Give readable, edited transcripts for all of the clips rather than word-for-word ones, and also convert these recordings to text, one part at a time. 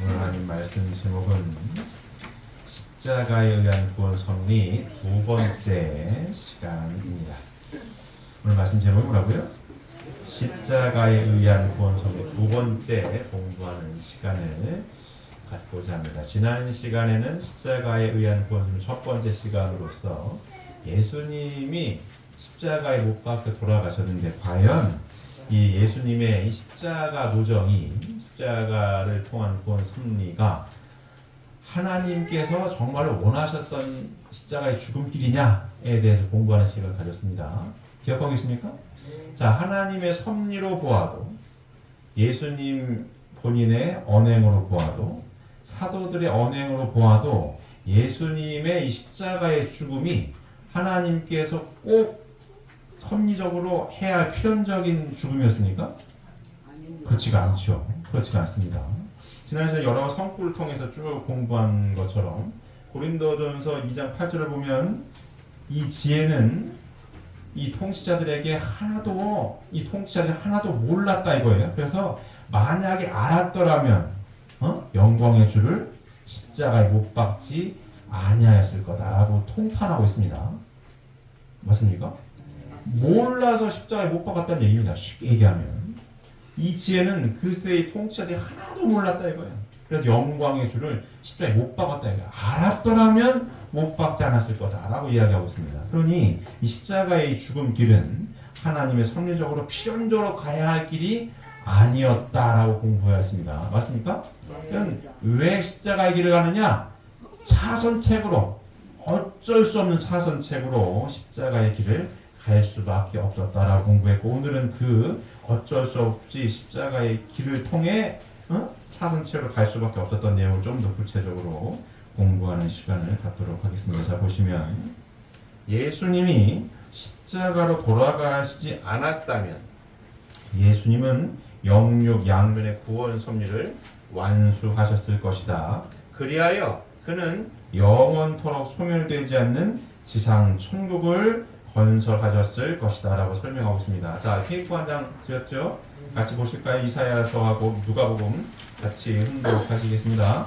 오늘 하나님 말씀 제목은 십자가에 의한 구원 섭리 두 번째 시간입니다. 오늘 말씀 제목이 뭐라고요? 십자가에 의한 구원 섭리 두 번째 공부하는 시간을 갖고자 합니다. 지난 시간에는 십자가에 의한 구원 섭리 첫 번째 시간으로서 예수님이 십자가에 못 박혀 돌아가셨는데 과연 이 예수님의 이 십자가 노정이 십자가를 통한 구원 섭리가 하나님께서 정말 원하셨던 십자가의 죽음길이냐에 대해서 공부하는 시간을 가졌습니다. 기억하고 계십니까? 자, 하나님의 섭리로 보아도 예수님 본인의 언행으로 보아도 사도들의 언행으로 보아도 예수님의 이 십자가의 죽음이 하나님께서 꼭 섭리적으로 해야 할 필연적인 죽음이었습니까? 그렇지가 않죠. 그렇지가 않습니다. 지난 시간에 여러 성구를 통해서 쭉 공부한 것처럼 고린도전서 2장 8절을 보면 이 지혜는 이 통치자들이 하나도 몰랐다 이거예요. 그래서 만약에 알았더라면 영광의 주를 십자가에 못 박지 아니하였을 거다라고 통탄하고 있습니다. 맞습니까? 몰라서 십자가에 못 박았다는 얘기입니다. 쉽게 얘기하면 이 지혜는 그 시대의 통치자들이 하나도 몰랐다 이거예요. 그래서 영광의 주를 십자가에 못 박았다 이거예요. 알았더라면 못 박지 않았을 거다라고 이야기하고 있습니다. 그러니 이 십자가의 죽음 길은 하나님의 섭리적으로 필연적으로 가야 할 길이 아니었다라고 공부하였습니다. 맞습니까? 그럼 왜 십자가의 길을 가느냐? 차선책으로 어쩔 수 없는 차선책으로 십자가의 길을 갈 수밖에 없었다라고 공부했고 오늘은 그 어쩔 수 없이 십자가의 길을 통해 차선책으로 갈 수밖에 없었던 내용을 좀 더 구체적으로 공부하는 시간을 갖도록 하겠습니다. 자, 보시면 예수님이 십자가로 돌아가시지 않았다면 예수님은 영육 양면의 구원 섭리를 완수하셨을 것이다. 그리하여 그는 영원토록 소멸되지 않는 지상 천국을 건설하셨을 것이다 라고 설명하고 있습니다. 자, 테이프 한 장 드렸죠? 같이 보실까요? 이사야서하고 누가복음 같이 흥독하시겠습니다.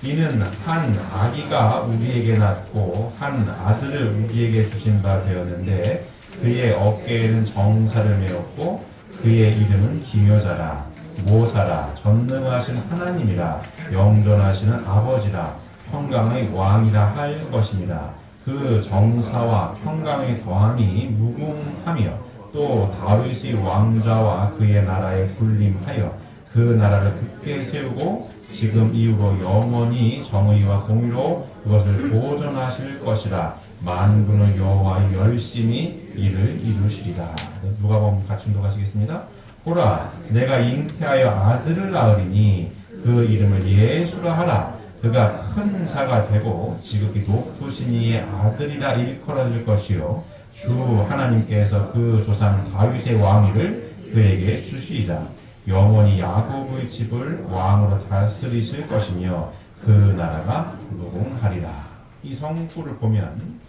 이는 한 아기가 우리에게 낳고 한 아들을 우리에게 주신 바 되었는데 그의 어깨에는 정사를 메었고 그의 이름은 기묘자라 모사라 전능하신 하나님이라 영존하시는 아버지라 평강의 왕이라 할 것입니다. 그 정사와 평강의 더함이 무궁하며 또 다윗의 왕좌와 그의 나라에 군림하여 그 나라를 굳게 세우고 지금 이후로 영원히 정의와 공의로 그것을 보존하실 것이라. 만군의 여호와 열심히 이를 이루시리라. 누가복음 같이 읽어가시겠습니다. 보라, 내가 잉태하여 아들을 낳으리니 그 이름을 예수라 하라. 그가 큰 자가 되고 지극히 높으신 이의 아들이라 일컬어질 것이요 주 하나님께서 그 조상 다윗의 왕위를 그에게 주시리라. 영원히 야곱의 집을 왕으로 다스리실 것이며 그 나라가 무궁하리라. 이 성구를 보면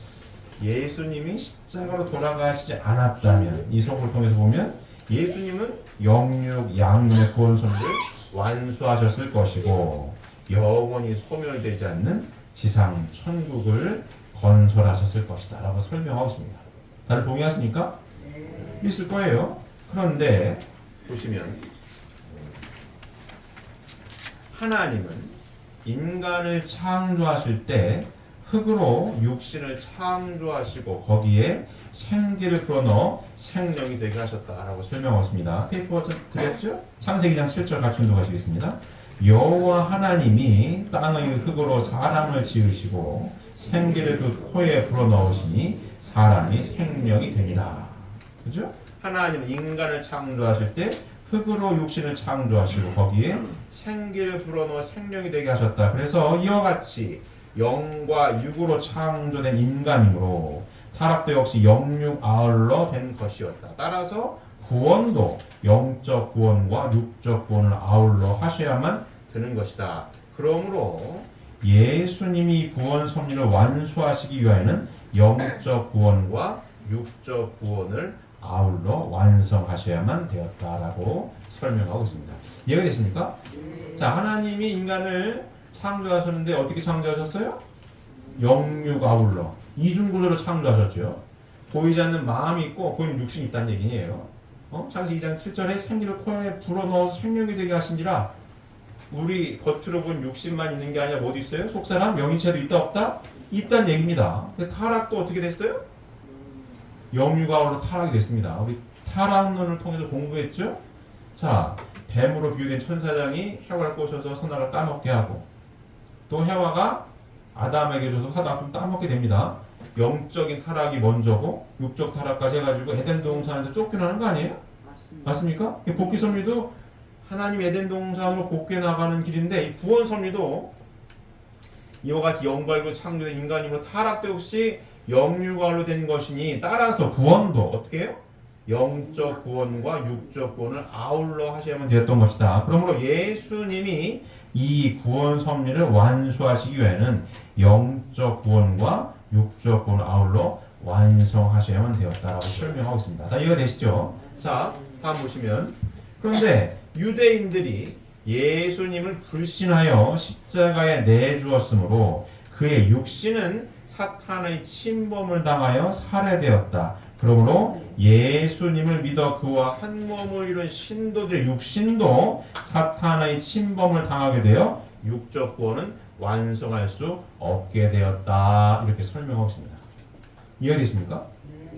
예수님이 십자가로 돌아가시지 않았다면 이 성구를 통해서 보면 예수님은 영육 양면의 구원 섭리를 완수하셨을 것이고 영원히 소멸되지 않는 지상 천국을 건설하셨을 것이다 라고 설명하고 있습니다. 다들 동의하십니까? 있을 거예요. 그런데 보시면 하나님은 인간을 창조하실 때 흙으로 육신을 창조하시고 거기에 생기를 불어넣어 생명이 되게 하셨다라고 설명하고 있습니다. 페이퍼 드렸죠? 창세기 2장 7절 같이 읽어가시겠습니다. 여호와 하나님이 땅의 흙으로 사람을 지으시고 생기를 그 코에 불어넣으시니 사람이 생명이 되니라. 그죠? 하나님은 인간을 창조하실 때 흙으로 육신을 창조하시고 거기에 생기를 불어넣어 생명이 되게 하셨다. 그래서 이와 같이 영과 육으로 창조된 인간이므로 타락도 역시 영육 아울러 된 것이었다. 따라서 구원도 영적 구원과 육적 구원을 아울러 하셔야만 되는 것이다. 그러므로 예수님이 구원 섭리를 완수하시기 위하여는 영적 구원과 육적 구원을 아울러 완성하셔야만 되었다라고 설명하고 있습니다. 이해가 되십니까? 자, 하나님이 인간을 창조하셨는데 어떻게 창조하셨어요? 영육 아울러 이중구조로 창조하셨죠. 보이지 않는 마음이 있고 보이는 육신이 있다는 얘기예요. 창세기 2장 7절에 생기를 코에 불어넣어서 생명이 되게 하신지라. 우리 겉으로 본 육신만 있는 게 아니라 어디 있어요? 속사람 영인체도 있다 없다? 있다는 얘기입니다. 근데 타락도 어떻게 됐어요? 영육아울러 타락이 됐습니다. 우리 타락론을 통해서 공부했죠? 자, 뱀으로 비유된 천사장이 해와를 꼬셔서 선악을 따먹게 하고 또 해와가 아담에게 줘서 하다 따먹게 됩니다. 영적인 타락이 먼저고 육적 타락까지 해가지고 에덴 동산에서 쫓겨나는 거 아니에요? 맞습니까? 복귀 섭리도 하나님 에덴 동산으로 복귀해 나가는 길인데 이 구원 섭리도 이와 같이 영광으로 창조된 인간이므로 타락도 역시 영육아울러 된 것이니 따라서 구원도 어떻게 해요? 영적 구원과 육적 구원을 아울러 하셔야만 되었던 것이다. 그러므로 예수님이 이 구원 섭리를 완수하시기 위해는 영적 구원과 육적 구원을 아울러 완성하셔야만 되었다라고 설명하고 있습니다. 다 이해가 되시죠? 자, 다음 보시면 그런데 유대인들이 예수님을 불신하여 십자가에 내주었으므로 그의 육신은 사탄의 침범을 당하여 살해되었다. 그러므로 예수님을 믿어 그와 한 몸을 이룬 신도들의 육신도 사탄의 침범을 당하게 되어 육적 구원은 완성할 수 없게 되었다. 이렇게 설명하고 있습니다. 이해되십니까?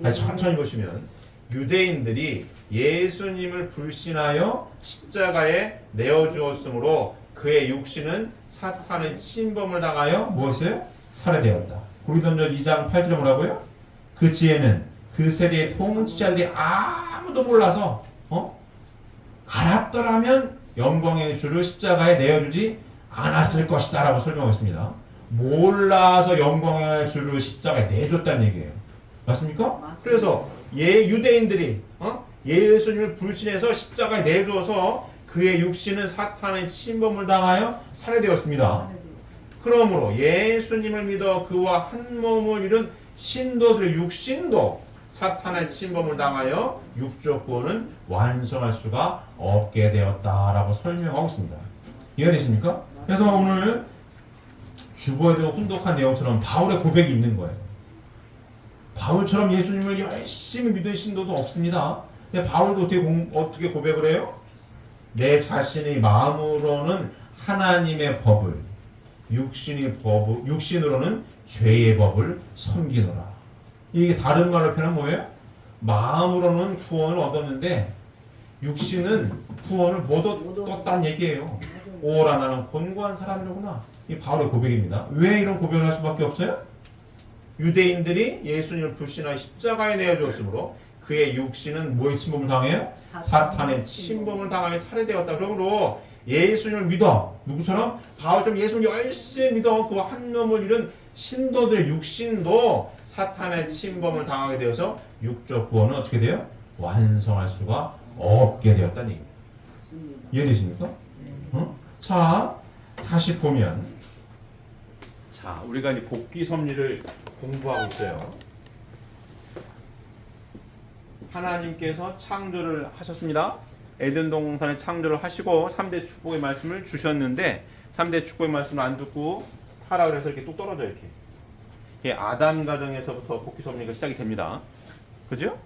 다시 천천히 보시면 유대인들이 예수님을 불신하여 십자가에 내어주었으므로 그의 육신은 사탄의 침범을 당하여 무엇이에요? 살해되었다. 고린도전서 2장 8절에 뭐라고요? 그 지혜는 그 세대의 통치자들이 아무도 몰라서 알았더라면 영광의 주를 십자가에 내어주지 않았을 것이다 라고 설명했습니다. 몰라서 영광의 주를 십자가에 내줬다는 얘기예요. 맞습니까? 맞습니다. 그래서 유대인들이 예수님을 불신해서 십자가에 내주어서 그의 육신은 사탄의 침범을 당하여 살해되었습니다. 그러므로 예수님을 믿어 그와 한 몸을 이룬 신도들의 육신도 사탄의 침범을 당하여 육적 구원은 완성할 수가 없게 되었다라고 설명하고 있습니다. 이해되십니까? 그래서 오늘 주보에도 혼독한 내용처럼 바울의 고백이 있는 거예요. 바울처럼 예수님을 열심히 믿은 신도도 없습니다. 근데 바울도 어떻게 고백을 해요? 내 자신의 마음으로는 하나님의 법을, 육신으로는 죄의 법을 섬기노라. 이게 다른 말로 표현하면 뭐예요? 마음으로는 구원을 얻었는데 육신은 구원을 못 얻었다는 얘기예요. 오라 나는 곤고한 사람이로구나. 이 바울의 고백입니다. 왜 이런 고백을 할 수밖에 없어요? 유대인들이 예수님을 불신하여 십자가에 내어주었으므로 그의 육신은 뭐의 침범을 당해요? 사탄의 침범을 당하여 살해되었다. 그러므로 예수님을 믿어. 누구처럼? 바울처럼 예수님을 열심히 믿어. 그 한 놈을 이룬 신도들의 육신도 사탄의 침범을 당하게 되어서 육적 구원은 어떻게 돼요? 완성할 수가 없게 되었다는 얘기입니다. 이해되십니까? 자, 다시 보면 자, 우리가 이제 복귀 섭리를 공부하고 있어요. 하나님께서 창조를 하셨습니다. 에덴 동산에 창조를 하시고 3대 축복의 말씀을 주셨는데 3대 축복의 말씀을 안 듣고 타락을 해서 이렇게 뚝 떨어져 이렇게. 이게 아담 가정에서부터 복귀 섭리가 시작이 됩니다. 그죠?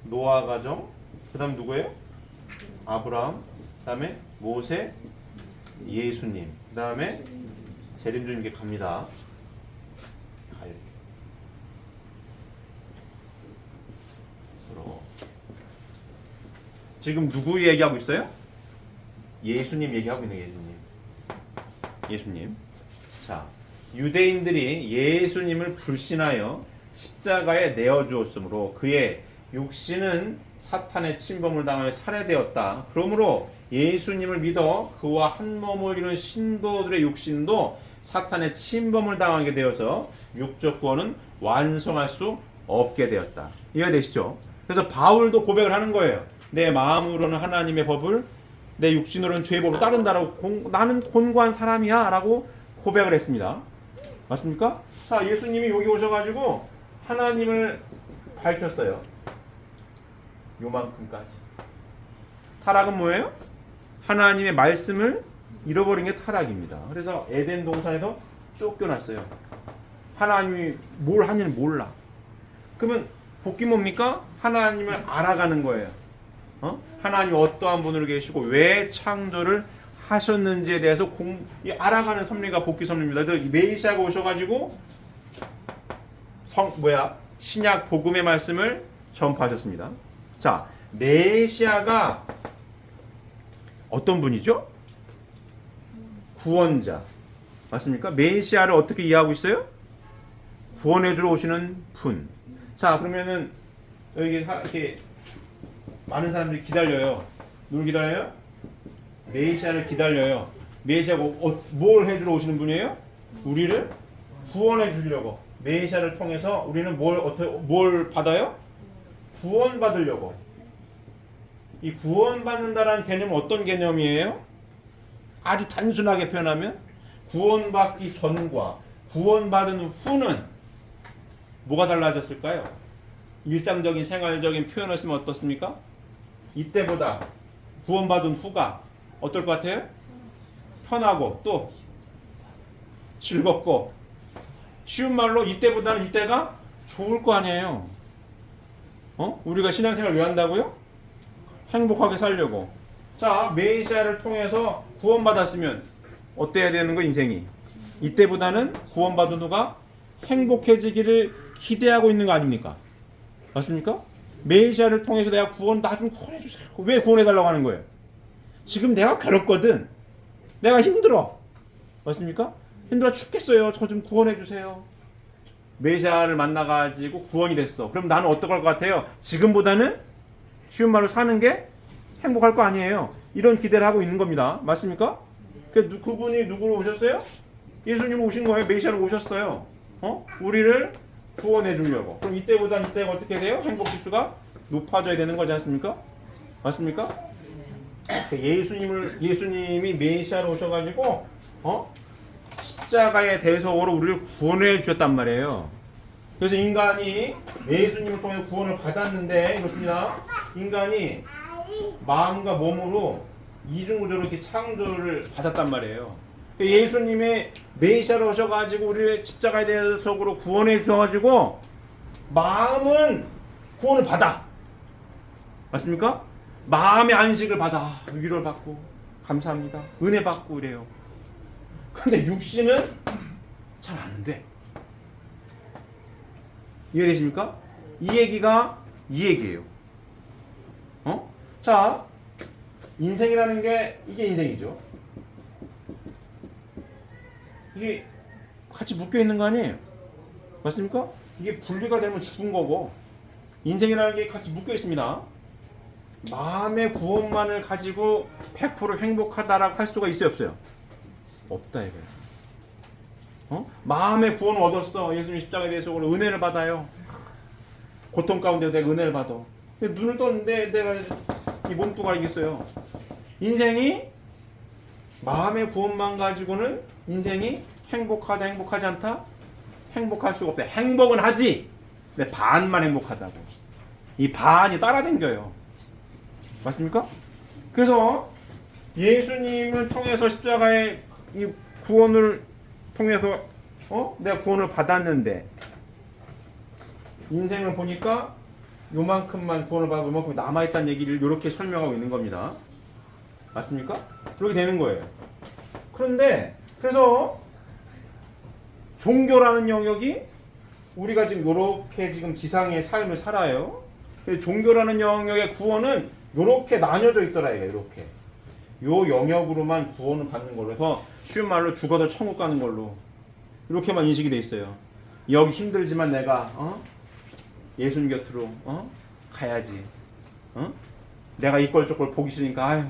노아 가정, 그다음 누구예요? 아브라함, 그다음에 모세, 예수님, 그다음에 재림주님께 갑니다. 이렇게. 지금 누구 얘기하고 있어요? 예수님 얘기하고 있는 예수님. 자, 유대인들이 예수님을 불신하여 십자가에 내어주었으므로 그의 육신은 사탄의 침범을 당하여 살해되었다. 그러므로 예수님을 믿어 그와 한 몸을 이룬 신도들의 육신도 사탄의 침범을 당하게 되어서 육적 구원은 완성할 수 없게 되었다. 이해되시죠? 그래서 바울도 고백을 하는 거예요. 내 마음으로는 하나님의 법을, 내 육신으로는 죄의 법을 따른다라고 나는 곤고한 사람이야 라고 고백을 했습니다. 맞습니까? 자, 예수님이 여기 오셔가지고 하나님을 밝혔어요. 요만큼까지. 타락은 뭐예요? 하나님의 말씀을 잃어버린 게 타락입니다. 그래서 에덴 동산에서 쫓겨났어요. 하나님이 뭘 하는지 몰라. 그러면 복귀 뭡니까? 하나님을 알아가는 거예요. 하나님 어떠한 분으로 계시고 왜 창조를 하셨는지에 대해서 알아가는 섭리가 복귀 섭리입니다. 메시아가 오셔가지고 신약 복음의 말씀을 전파하셨습니다. 자, 메시아가 어떤 분이죠? 구원자. 맞습니까? 메시아를 어떻게 이해하고 있어요? 구원해주러 오시는 분. 자, 그러면은 여기 이렇게 많은 사람들이 기다려요. 누굴 기다려요? 메시아를 기다려요. 메시아가 뭘 해주러 오시는 분이에요? 우리를 구원해 주려고. 메시아를 통해서 우리는 뭘 받아요? 구원 받으려고. 이 구원 받는다라는 개념은 어떤 개념이에요? 아주 단순하게 표현하면 구원받기 전과 구원받은 후는 뭐가 달라졌을까요? 일상적인 생활적인 표현을 쓰면 어떻습니까? 이때보다 구원받은 후가 어떨 것 같아요? 편하고 또 즐겁고, 쉬운 말로 이때보다는 이때가 좋을 거 아니에요. 우리가 신앙생활 왜 한다고요? 행복하게 살려고. 자, 메시아를 통해서 구원받았으면 어때야 되는 거 인생이? 이때보다는 구원받은 후가 행복해지기를 기대하고 있는 거 아닙니까? 맞습니까? 메시아를 통해서 내가 나 좀 구원해주세요. 왜 구원해달라고 하는 거예요? 지금 내가 괴롭거든. 내가 힘들어. 맞습니까? 힘들어 죽겠어요. 저 좀 구원해주세요. 메시아를 만나가지고 구원이 됐어. 그럼 나는 어떡할 것 같아요? 지금보다는 쉬운 말로 사는 게 행복할 거 아니에요. 이런 기대를 하고 있는 겁니다. 맞습니까? 그분이 누구로 오셨어요? 예수님 오신 거예요. 메시아로 오셨어요. 우리를 구원해 주려고. 그럼 이때보다는 이때가 어떻게 돼요? 행복 지수가 높아져야 되는 거지 않습니까? 맞습니까? 예수님이 메시아로 오셔가지고 십자가의 대속으로 우리를 구원해 주셨단 말이에요. 그래서 인간이 예수님을 통해 구원을 받았는데 이렇습니다. 인간이 마음과 몸으로 이중구조로 이렇게 창조를 받았단 말이에요. 예수님의 메시아로 오셔가지고 우리를 십자가의 대속으로 구원해 주셔가지고 마음은 구원을 받아. 맞습니까? 마음의 안식을 받아. 위로를 받고 감사합니다. 은혜 받고 이래요. 근데 육신은 잘 안 돼. 이해되십니까? 이 얘기가 이 얘기예요. 자, 인생이라는 게 이게 인생이죠. 이게 같이 묶여 있는 거 아니에요? 맞습니까? 이게 분리가 되면 죽은 거고, 인생이라는 게 같이 묶여 있습니다. 마음의 구원만을 가지고 100% 행복하다라고 할 수가 있어요, 없어요? 없다 이거예요. 마음의 구원을 얻었어. 예수님 십자가에 대해서 은혜를 받아요. 고통 가운데 내가 은혜를 받아. 눈을 떴는데 내가 이 몸뚱아리 알겠어요. 인생이 마음의 구원만 가지고는 인생이 행복하다 행복하지 않다? 행복할 수가 없다. 행복은 하지. 근데 반만 행복하다고. 이 반이 따라다녀요. 맞습니까? 그래서 예수님을 통해서 십자가의 이 구원을 통해서 내가 구원을 받았는데 인생을 보니까 요만큼만 구원을 받고 요만큼 남아있다는 얘기를 이렇게 설명하고 있는 겁니다. 맞습니까? 그렇게 되는 거예요. 그런데 그래서 종교라는 영역이 우리가 지금 이렇게 지금 지상의 삶을 살아요. 종교라는 영역의 구원은 이렇게 나뉘어져 있더라 이게 이렇게. 요 영역으로만 구원을 받는 걸로 해서 쉬운 말로 죽어도 천국 가는 걸로 이렇게만 인식이 돼 있어요. 여기 힘들지만 내가 예수님 곁으로 가야지. 내가 이꼴저꼴 보기 싫으니까 아유.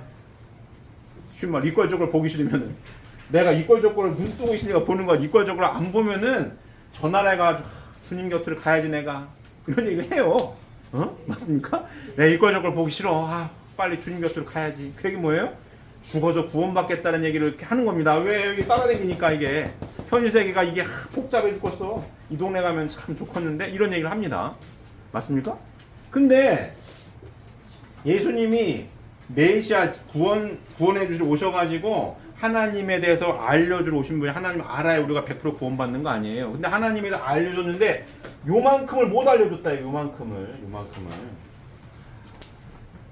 쉬운 말 이꼴저꼴 보기 싫으면은 내가 이꼴저꼴 눈 뜨고 있으니까 보는 거야. 이꼴저꼴 안 보면은 저 나라에 가서 주님 곁으로 가야지 내가. 이런 얘기를 해요. 맞습니까? 내가 이꼴저꼴 보기 싫어. 빨리 주님 곁으로 가야지. 그 얘기 뭐예요? 죽어서 구원받겠다는 얘기를 이렇게 하는 겁니다. 왜 여기 따라다니니까 이게 현실 세계가 이게 복잡해 죽겠어. 이 동네 가면 참 좋겠는데 이런 얘기를 합니다. 맞습니까? 근데 예수님이 메시아 구원해 주시러 오셔가지고 하나님에 대해서 알려주러 오신 분이 하나님 알아야 우리가 100% 구원받는 거 아니에요. 근데 하나님에 대해서 알려줬는데 요만큼을 못 알려줬다. 요만큼을.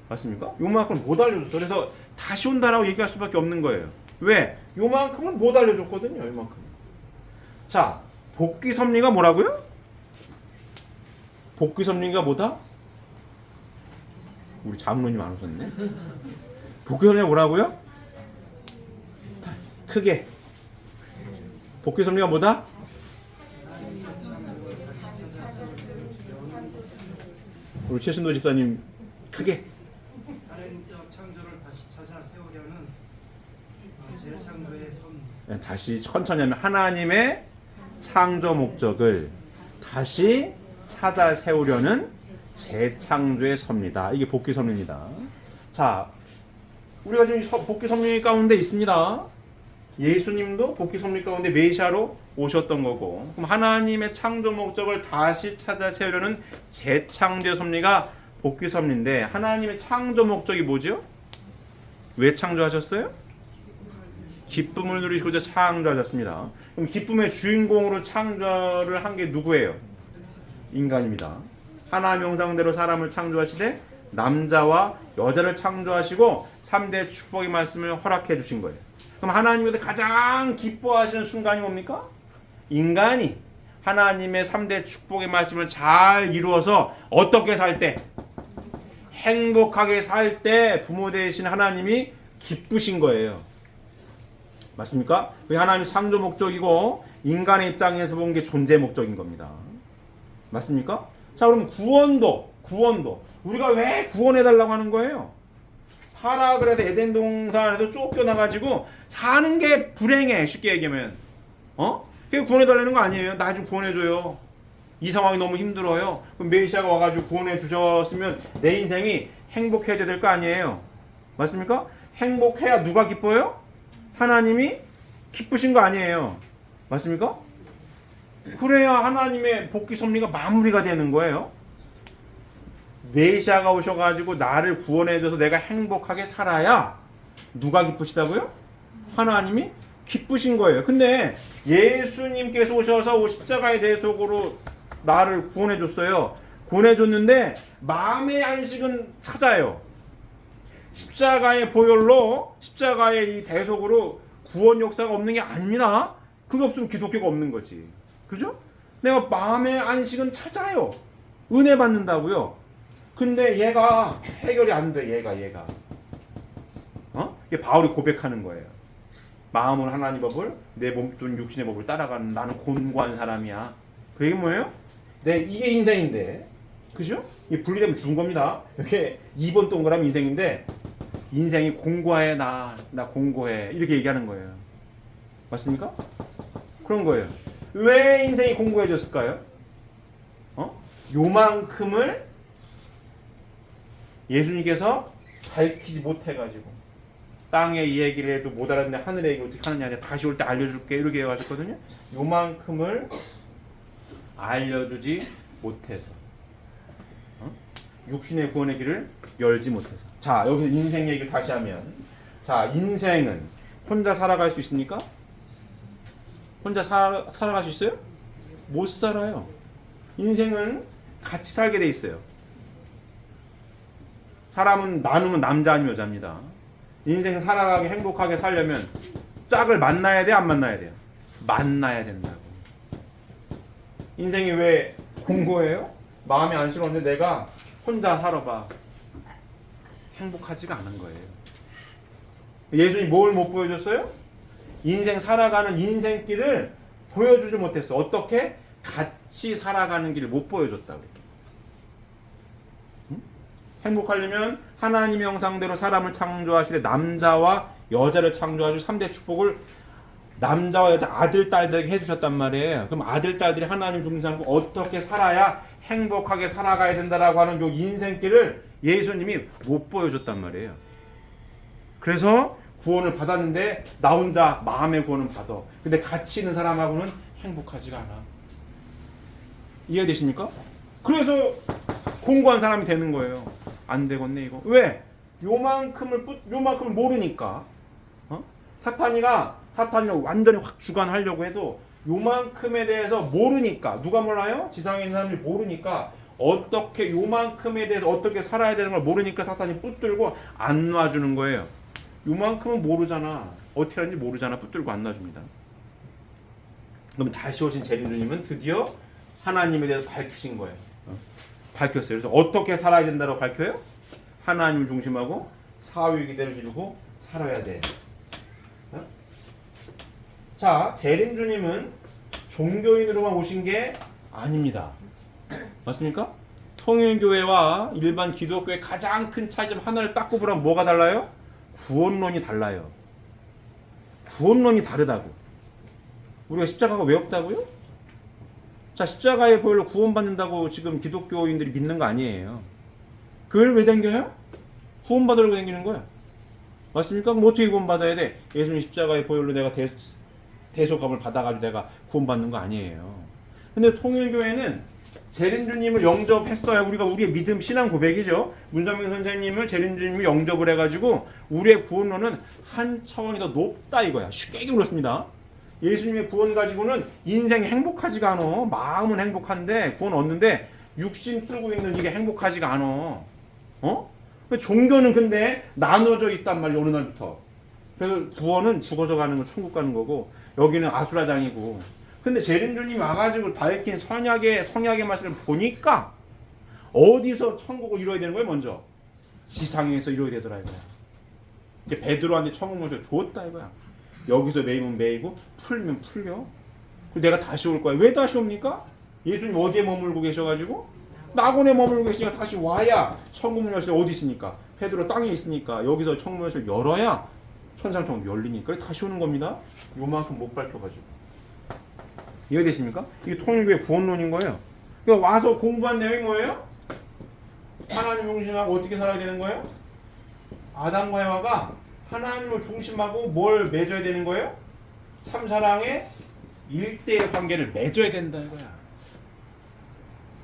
맞습니까? 요만큼을 못 알려줬어. 그래서 다시 온다라고 얘기할 수밖에 없는 거예요. 왜? 요만큼을 못 알려줬거든요. 요만큼. 자, 복귀 섭리가 뭐라고요? 복귀 섭리가 뭐다? 우리 장로님 안 오셨네. 복귀 섭리가 뭐라고요? 크게. 복귀 섭리가 뭐다? 우리 최순도 집사님 크게. 하나님적 창조를 다시 찾아 세우려는 재창조의 선. 다시 천천히 하면 하나님의 창조 목적을 다시 찾아 세우려는 재창조의 섭리다. 이게 복귀 섭리입니다. 자, 우리가 지금 복귀 섭리 가운데 있습니다. 예수님도 복귀 섭리 가운데 메시아로 오셨던 거고, 그럼 하나님의 창조 목적을 다시 찾아 세우려는 재창조의 섭리가 복귀 섭리인데, 하나님의 창조 목적이 뭐죠? 왜 창조하셨어요? 기쁨을 누리시고자 창조하셨습니다. 그럼 기쁨의 주인공으로 창조를 한 게 누구예요? 인간입니다. 하나님 형상대로 사람을 창조하시되 남자와 여자를 창조하시고 3대 축복의 말씀을 허락해 주신 거예요. 그럼 하나님께서 가장 기뻐하시는 순간이 뭡니까? 인간이 하나님의 3대 축복의 말씀을 잘 이루어서 어떻게 살 때? 행복하게 살 때 부모 되신 하나님이 기쁘신 거예요. 맞습니까? 그게 하나님의 창조 목적이고 인간의 입장에서 본 게 존재 목적인 겁니다. 맞습니까? 자, 그럼 구원도 우리가 왜 구원해달라고 하는 거예요? 타락을 해서 에덴 동산에서 쫓겨나가지고 사는 게 불행해. 쉽게 얘기하면 그게 구원해달라는 거 아니에요. 나 좀 구원해줘요. 이 상황이 너무 힘들어요. 그럼 메시아가 와가지고 구원해 주셨으면 내 인생이 행복해져야 될 거 아니에요. 맞습니까? 행복해야 누가 기뻐요? 하나님이 기쁘신 거 아니에요. 맞습니까? 그래야 하나님의 복귀 섭리가 마무리가 되는 거예요. 메시아가 오셔가지고 나를 구원해줘서 내가 행복하게 살아야 누가 기쁘시다고요? 하나님이 기쁘신 거예요. 근데 예수님께서 오셔서 십자가의 대속으로 나를 구원해줬어요. 구원해줬는데 마음의 안식은 찾아요. 십자가의 보혈로, 십자가의 이 대속으로 구원 역사가 없는 게 아닙니다. 그게 없으면 기독교가 없는 거지. 그죠? 내가 마음의 안식은 찾아요. 은혜 받는다고요. 근데 얘가 해결이 안 돼. 얘가. 이게 바울이 고백하는 거예요. 마음은 하나님 법을, 내 몸뚱 육신의 법을 따라가는 나는 곤고한 사람이야. 그 얘기 뭐예요? 이게 인생인데. 그죠? 이게 분리되면 죽은 겁니다. 이렇게 2번 동그라미 인생인데, 인생이 공고해. 나 공고해. 이렇게 얘기하는 거예요. 맞습니까? 그런 거예요. 왜 인생이 공고해졌을까요? 요만큼을 예수님께서 밝히지 못해가지고 땅의 이 얘기를 해도 못 알았는데 하늘의 얘기 어떻게 하느냐, 다시 올 때 알려줄게 이렇게 해가지거든요. 요만큼을 알려주지 못해서 육신의 구원의 길을 열지 못해서. 자, 여기서 인생 얘기를 다시 하면, 자, 인생은 혼자 살아갈 수 있습니까? 혼자 살아갈 수 있어요? 못 살아요. 인생은 같이 살게 돼 있어요. 사람은 나누면 남자 아니면 여자입니다. 인생 살아가게 행복하게 살려면 짝을 만나야 돼, 안 만나야 돼요? 만나야 된다고. 인생이 왜 공고해요? 마음이 안쓰러운데 내가 혼자 살아봐. 행복하지가 않은 거예요. 예수님이 뭘 못 보여줬어요? 인생 살아가는 인생길을 보여주지 못했어. 어떻게? 같이 살아가는 길을 못 보여줬다고. 행복하려면 하나님의 형상대로 사람을 창조하시되 남자와 여자를 창조하시고 3대 축복을 남자와 여자 아들 딸들에게 해주셨단 말이에요. 그럼 아들 딸들이 하나님 중심으로 어떻게 살아야 행복하게 살아가야 된다라고 하는 요 인생길을 예수님이 못 보여줬단 말이에요. 그래서 구원을 받았는데 나 혼자 마음의 구원은 받아. 근데 같이 있는 사람하고는 행복하지가 않아. 이해되십니까? 그래서 공고한 사람이 되는 거예요. 안 되겠네 이거. 왜? 요만큼을 모르니까. 사탄이가 완전히 확 주관하려고 해도 요만큼에 대해서 모르니까, 누가 몰라요? 지상에 있는 사람들이 모르니까, 어떻게 요만큼에 대해서 어떻게 살아야 되는 걸 모르니까 사탄이 붙들고 안 놔주는 거예요. 요만큼은 모르잖아. 어떻게 하는지 모르잖아. 붙들고 안 놔줍니다. 그럼 다시 오신 재림주님은 드디어 하나님에 대해서 밝히신 거예요. 밝혔어요. 그래서 어떻게 살아야 된다고 밝혀요? 하나님을 중심하고 사회 기대를 이루고 살아야 돼. 자, 재림주님은 종교인으로만 오신 게 아닙니다. 맞습니까? 통일교회와 일반 기독교의 가장 큰 차이점 하나를 딱 꼽으라면 뭐가 달라요? 구원론이 달라요. 구원론이 다르다고. 우리가 십자가가 왜 없다고요? 자, 십자가의 보혈로 구원받는다고 지금 기독교인들이 믿는 거 아니에요. 교회를 왜 댕겨요? 구원받으려고 댕기는 거야. 맞습니까? 그럼 어떻게 구원받아야 돼? 예수님 십자가의 보혈로 내가 대속감을 받아가지고 내가 구원받는 거 아니에요. 근데 통일교회는 재림주님을 영접했어야 우리의 믿음 신앙 고백이죠. 문정민 선생님을 재림주님을 영접을 해가지고 우리의 구원론은 한 차원이 더 높다 이거야. 쉽게 그렇습니다. 예수님의 구원 가지고는 인생이 행복하지가 않아. 마음은 행복한데 구원 얻는데 육신 풀고 있는 이게 행복하지가 않아. 종교는 근데 나눠져 있단 말이야. 어느 날부터. 그래서 구원은 죽어서 가는 거 천국 가는 거고 여기는 아수라장이고. 근데 재림주님이 와가지고 밝힌 성약의 말씀을 보니까 어디서 천국을 이루어야 되는 거예요? 먼저 지상에서 이루어야 되더라 이거야. 이제 베드로한테 천국 먼저 줬다 이거야. 여기서 매이면 매이고 풀면 풀려. 그리고 내가 다시 올 거야. 왜 다시 옵니까? 예수님 어디에 머물고 계셔가지고 낙원에 머물고 계시니까 다시 와야 천국 문 열쇠 어디 있으니까 베드로 땅에 있으니까 여기서 천국 열쇠를 열어야 천상천국 열리니까 다시 오는 겁니다. 요만큼 못 밝혀가지고. 이해되십니까? 이게 통일교의 구원론인 거예요. 그러니까 와서 공부한 내용이 뭐예요? 하나님 중심하고 어떻게 살아야 되는 거예요? 아담과 해와가 하나님을 중심하고 뭘 맺어야 되는 거예요? 참사랑의 일대의 관계를 맺어야 된다 이거야.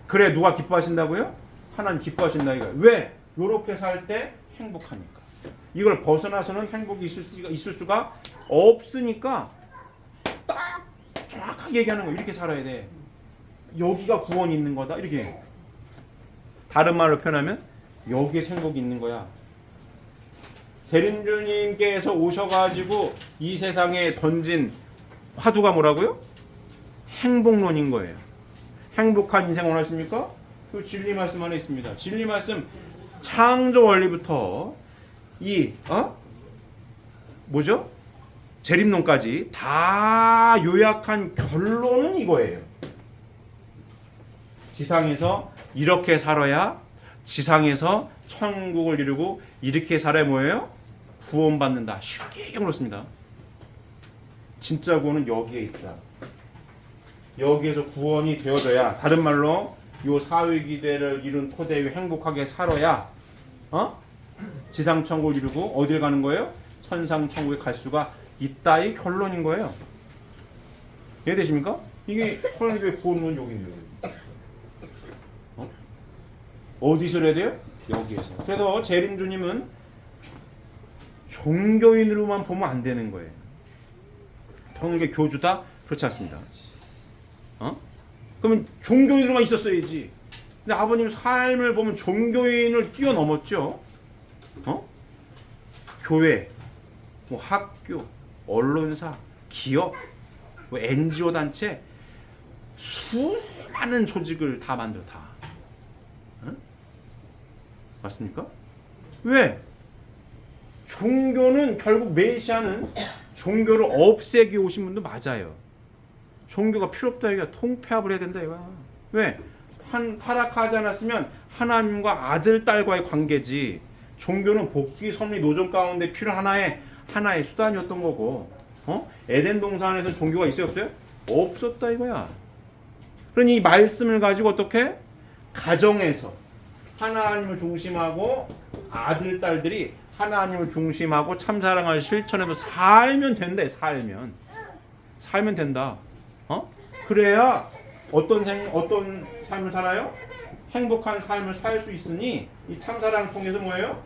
그래 누가 기뻐하신다고요? 하나님 기뻐하신다 이거야. 왜? 요렇게 살 때 행복하니까. 이걸 벗어나서는 행복이 있을 수가 없으니까 딱 정확하게 얘기하는 거야. 이렇게 살아야 돼. 여기가 구원이 있는 거다. 이렇게. 다른 말로 표현하면 여기에 행복이 있는 거야. 재림주님께서 오셔가지고 이 세상에 던진 화두가 뭐라고요? 행복론인 거예요. 행복한 인생 원하십니까? 그 진리 말씀 안에 있습니다. 진리 말씀 창조 원리부터 뭐죠? 재림론까지 다 요약한 결론은 이거예요. 지상에서 이렇게 살아야 지상에서 천국을 이루고 이렇게 살아야 뭐예요? 구원받는다. 쉽게 그렇습니다. 진짜 구원은 여기에 있다. 여기에서 구원이 되어져야 다른 말로 요 사회기대를 이룬 토대 위에 행복하게 살아야 지상천국을 이루고 어딜 가는 거예요? 천상천국에 갈 수가 있다의 결론인 거예요. 이해되십니까? 이게 통일교의 구원론 여기인데요. 어디서 해야 돼요? 여기에서. 그래서 재림주님은 종교인으로만 보면 안 되는 거예요. 통일교 교주다? 그렇지 않습니다. 그러면 종교인으로만 있었어야지. 근데 아버님 삶을 보면 종교인을 뛰어넘었죠. 교회, 뭐 학교, 언론사, 기업, 뭐 NGO 단체 수많은 조직을 다 만들어 다. 맞습니까? 왜? 종교는 결국 메시아는 종교를 없애기 오신 분도 맞아요. 종교가 필요 없다 이거야. 통폐합을 해야 된다 이거야. 왜? 타락하지 않았으면 하나님과 아들 딸과의 관계지. 종교는 복귀 섭리 노정 가운데 필요한 하나의 수단이었던 거고. 에덴 동산에서 종교가 있어요 없어요? 없었다 이거야. 그러니 이 말씀을 가지고 어떻게? 가정에서 하나님을 중심하고 아들 딸들이 하나님을 중심하고 참사랑을 실천해서 살면 된다. 살면 된다. 그래야 어떤 삶을 살아요? 행복한 삶을 살 수 있으니 이 참사랑을 통해서 뭐예요?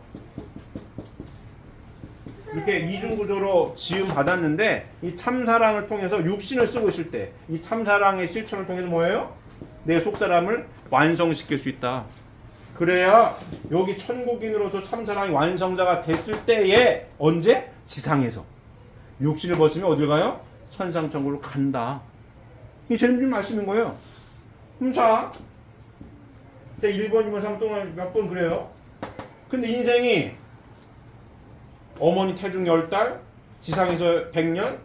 이렇게 이중구조로 지음 받았는데 이 참사랑을 통해서 육신을 쓰고 있을 때 이 참사랑의 실천을 통해서 뭐예요? 내 속사람을 완성시킬 수 있다. 그래야 여기 천국인으로서 참사랑이 완성자가 됐을 때에 언제? 지상에서 육신을 벗으면 어딜 가요? 천상천국으로 간다. 이게 재밌는 말씀인 거예요. 그럼 자 1번, 2번, 3번 동안 몇 번 그래요. 근데 인생이 어머니 태중 10달, 지상에서 100년,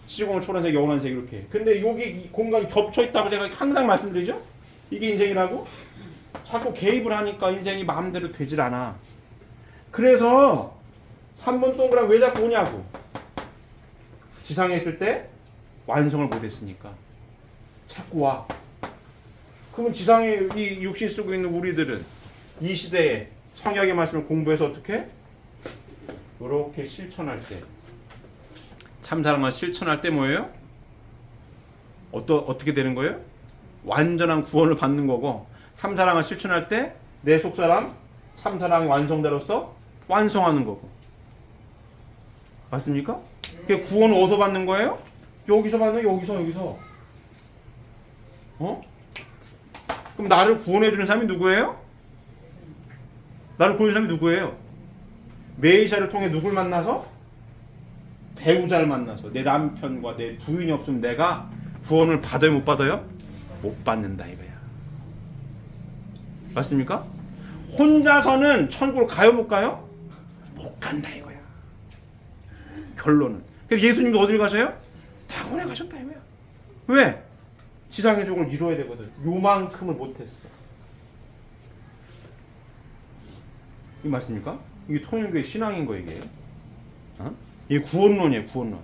시공을 초란색, 영원한색 이렇게. 근데 여기 이 공간이 겹쳐 있다고 제가 항상 말씀드리죠. 이게 인생이라고? 자꾸 개입을 하니까 인생이 마음대로 되질 않아. 그래서 3번 동그라미 왜 자꾸 오냐고. 지상에 있을 때 완성을 못했으니까 자꾸 와. 그러면 지상에 이 육신 쓰고 있는 우리들은 이 시대에 성경의 말씀을 공부해서 어떻게? 이렇게 실천할 때 참사랑을 실천할 때 뭐예요? 어떻게 되는 거예요? 완전한 구원을 받는 거고 참사랑을 실천할 때 내 속사람 참사랑의 완성자로서 완성하는 거고 맞습니까? 그 구원을 어디서 받는 거예요? 여기서 받는 거예요. 여기서 그럼 나를 구원해 주는 사람이 누구예요? 나를 구원해 주는 사람이 누구예요? 메시아를 통해 누굴 만나서? 배우자를 만나서 내 남편과 내 부인이 없으면 내가 구원을 받아요? 못 받아요? 못 받는다 이거야. 맞습니까? 혼자서는 천국을 가요 못 가요? 못 간다 이거야. 결론은. 그래서 예수님도 어딜 가셔요? 낙원에 가셨다 이거야. 왜? 지상의 종을 이루어야 되거든. 요만큼을 못했어. 이게 맞습니까? 이게 통일교의 신앙인 거 이게. 이게 구원론이에요. 구원론.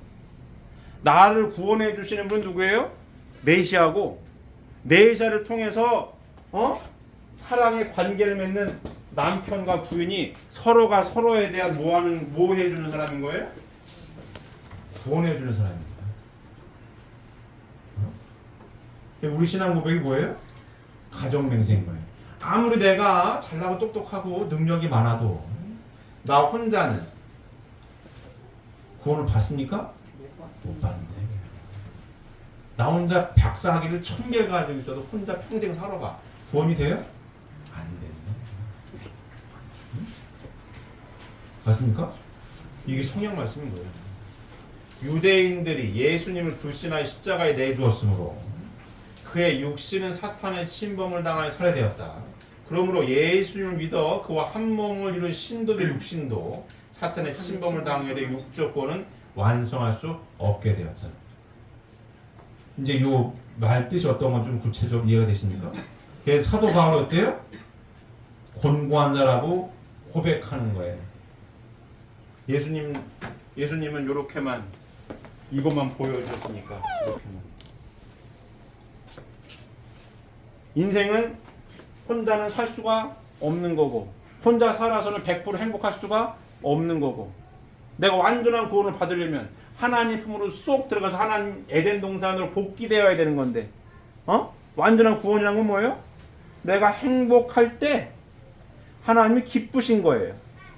나를 구원해 주시는 분 누구예요? 메시아고 메시아를 통해서 사랑의 관계를 맺는 남편과 부인이 서로가 서로에 대한 뭐 해주는 사람인 거예요? 구원해 주는 사람입니다. 우리 신앙 고백이 뭐예요? 가정 맹세인 거예요. 아무리 내가 잘나고 똑똑하고 능력이 많아도 나 혼자는 구원을 받습니까? 못 받는데. 나 혼자 박사학위를 1000개 가지고 있어도 혼자 평생 살아봐. 구원이 돼요? 안 된다. 맞습니까? 이게 성경 말씀인 거예요. 유대인들이 예수님을 불신하여 십자가에 내주었으므로 그의 육신은 사탄의 침범을 당하여 살해되었다. 그러므로 예수님을 믿어 그와 한 몸을 이룬 신도들 육신도 사탄의 침범을 당하게 되 육조권은 완성할 수 없게 되었다. 이제 요 말 뜻이 어떤 건 좀 구체적으로 이해가 되십니까? 그래서 사도 바울이 어때요? 곤고한 자라고 고백하는 거예요. 예수님은 이렇게만 이것만 보여주셨으니까 이렇게만. 인생은 혼자는 살 수가 없는 거고 혼자 살아서는 100% 행복할 수가 없는 거고 내가 완전한 구원을 받으려면 하나님 품으로 쏙 들어가서 하나님 에덴 동산으로 복귀되어야 되는 건데 완전한 구원이란 건 뭐예요? 내가 행복할 때 하나님이 기쁘신 거예요.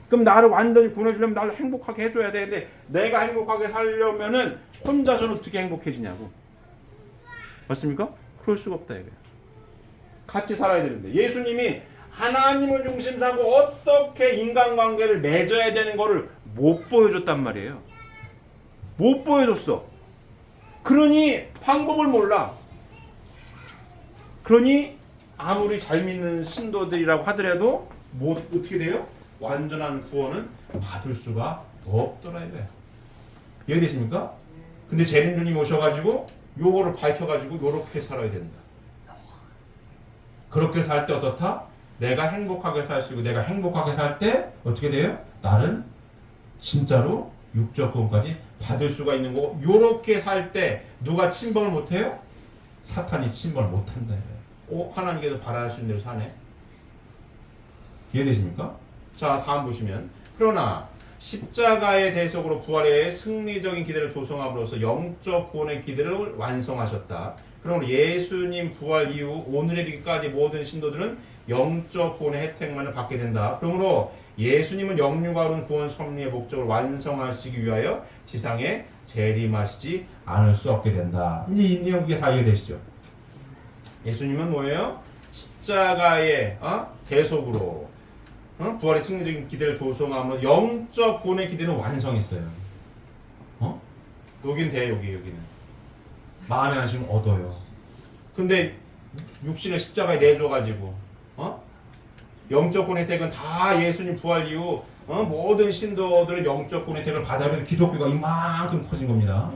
그럼 나를 완전히 구원해 주려면 나를 행복하게 해줘야 되는데 내가 행복하게 살려면은 혼자서는 어떻게 행복해지냐고. 맞습니까? 그럴 수가 없다 이거예요. 같이 살아야 되는데 예수님이 하나님을 중심 삼고 어떻게 인간관계를 맺어야 되는 거를 못 보여줬단 말이에요. 못 보여줬어. 그러니 방법을 몰라. 그러니 아무리 잘 믿는 신도들이라고 하더라도 어떻게 돼요? 완전한 구원은 받을 수가 없더라 이거예요. 이해되십니까? 근데 재림주님 오셔가지고 요거를 밝혀가지고 요렇게 살아야 된다. 그렇게 살 때 어떻다? 내가 행복하게 살 수 있고 내가 행복하게 살 때 어떻게 돼요? 나는 진짜로 육적 구원까지 받을 수가 있는 거고 요렇게 살 때 누가 침범을 못해요? 사탄이 침범을 못한다. 하나님께서 바라시는 대로 사네. 이해되십니까? 자 다음 보시면 그러나 십자가의 대속으로 부활의 승리적인 기대를 조성함으로써 영적 구원의 기대를 완성하셨다. 그러므로 예수님 부활 이후 오늘에 이르기까지 모든 신도들은 영적 구원의 혜택만을 받게 된다. 그러므로 예수님은 영육과 어른 구원 섭리의 목적을 완성하시기 위하여 지상에 재림하시지 않을 수 없게 된다. 이제 이 내용 이게 다 이해되시죠? 예수님은 뭐예요? 십자가의 대속으로 부활의 승리적인 기대를 조성함으로 영적 구원의 기대는 완성했어요. 여긴 돼, 여기는. 마음에 하시면 얻어요. 근데 육신을 십자가에 내줘가지고 영적권 혜택은 다 예수님 부활 이후 모든 신도들은 영적권 혜택을 받아. 그래서 기독교가 이만큼 커진 겁니다.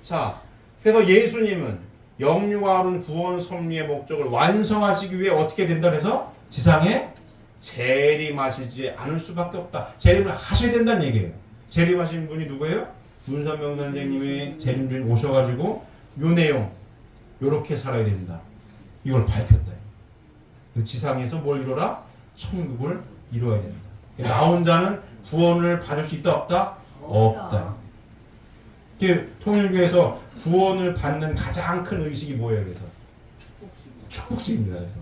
자, 그래서 예수님은 영육과 어른 구원 섭리의 목적을 완성하시기 위해 어떻게 된다 그래서 지상에 재림하시지 않을 수밖에 없다. 재림을 하셔야 된다는 얘기예요. 재림하신 분이 누구예요? 문선명 선생님이 재림 중에 오셔가지고 요 내용 요렇게 살아야 된다. 이걸 밝혔다. 그래서 지상에서 뭘 이루라? 천국을 이루어야 된다. 나온 자는 구원을 받을 수 있다 없다? 없다. 이게 통일교에서 구원을 받는 가장 큰 의식이 뭐예요? 그래서 축복식입니다. 그래서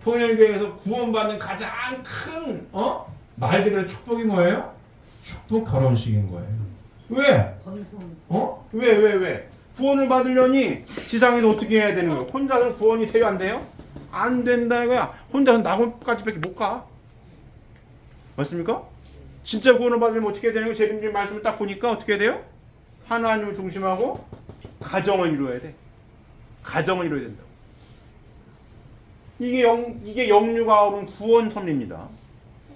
통일교에서 구원받는 가장 큰 말 그대로 축복이 뭐예요? 축복 결혼식인 거예요. 왜? 왜? 구원을 받으려니 지상에서 어떻게 해야 되는 거예요? 혼자서는 구원이 돼요, 안 돼요? 안 된다 이거야. 혼자서 낙원까지밖에 못 가. 맞습니까? 진짜 구원을 받으려면 어떻게 해야 되는 거예요? 재림주의 말씀을 딱 보니까 어떻게 해야 돼요? 하나님을 중심하고 가정을 이루어야 돼. 가정을 이루어야 된다고. 이게 영육과 어른 구원 섭리입니다.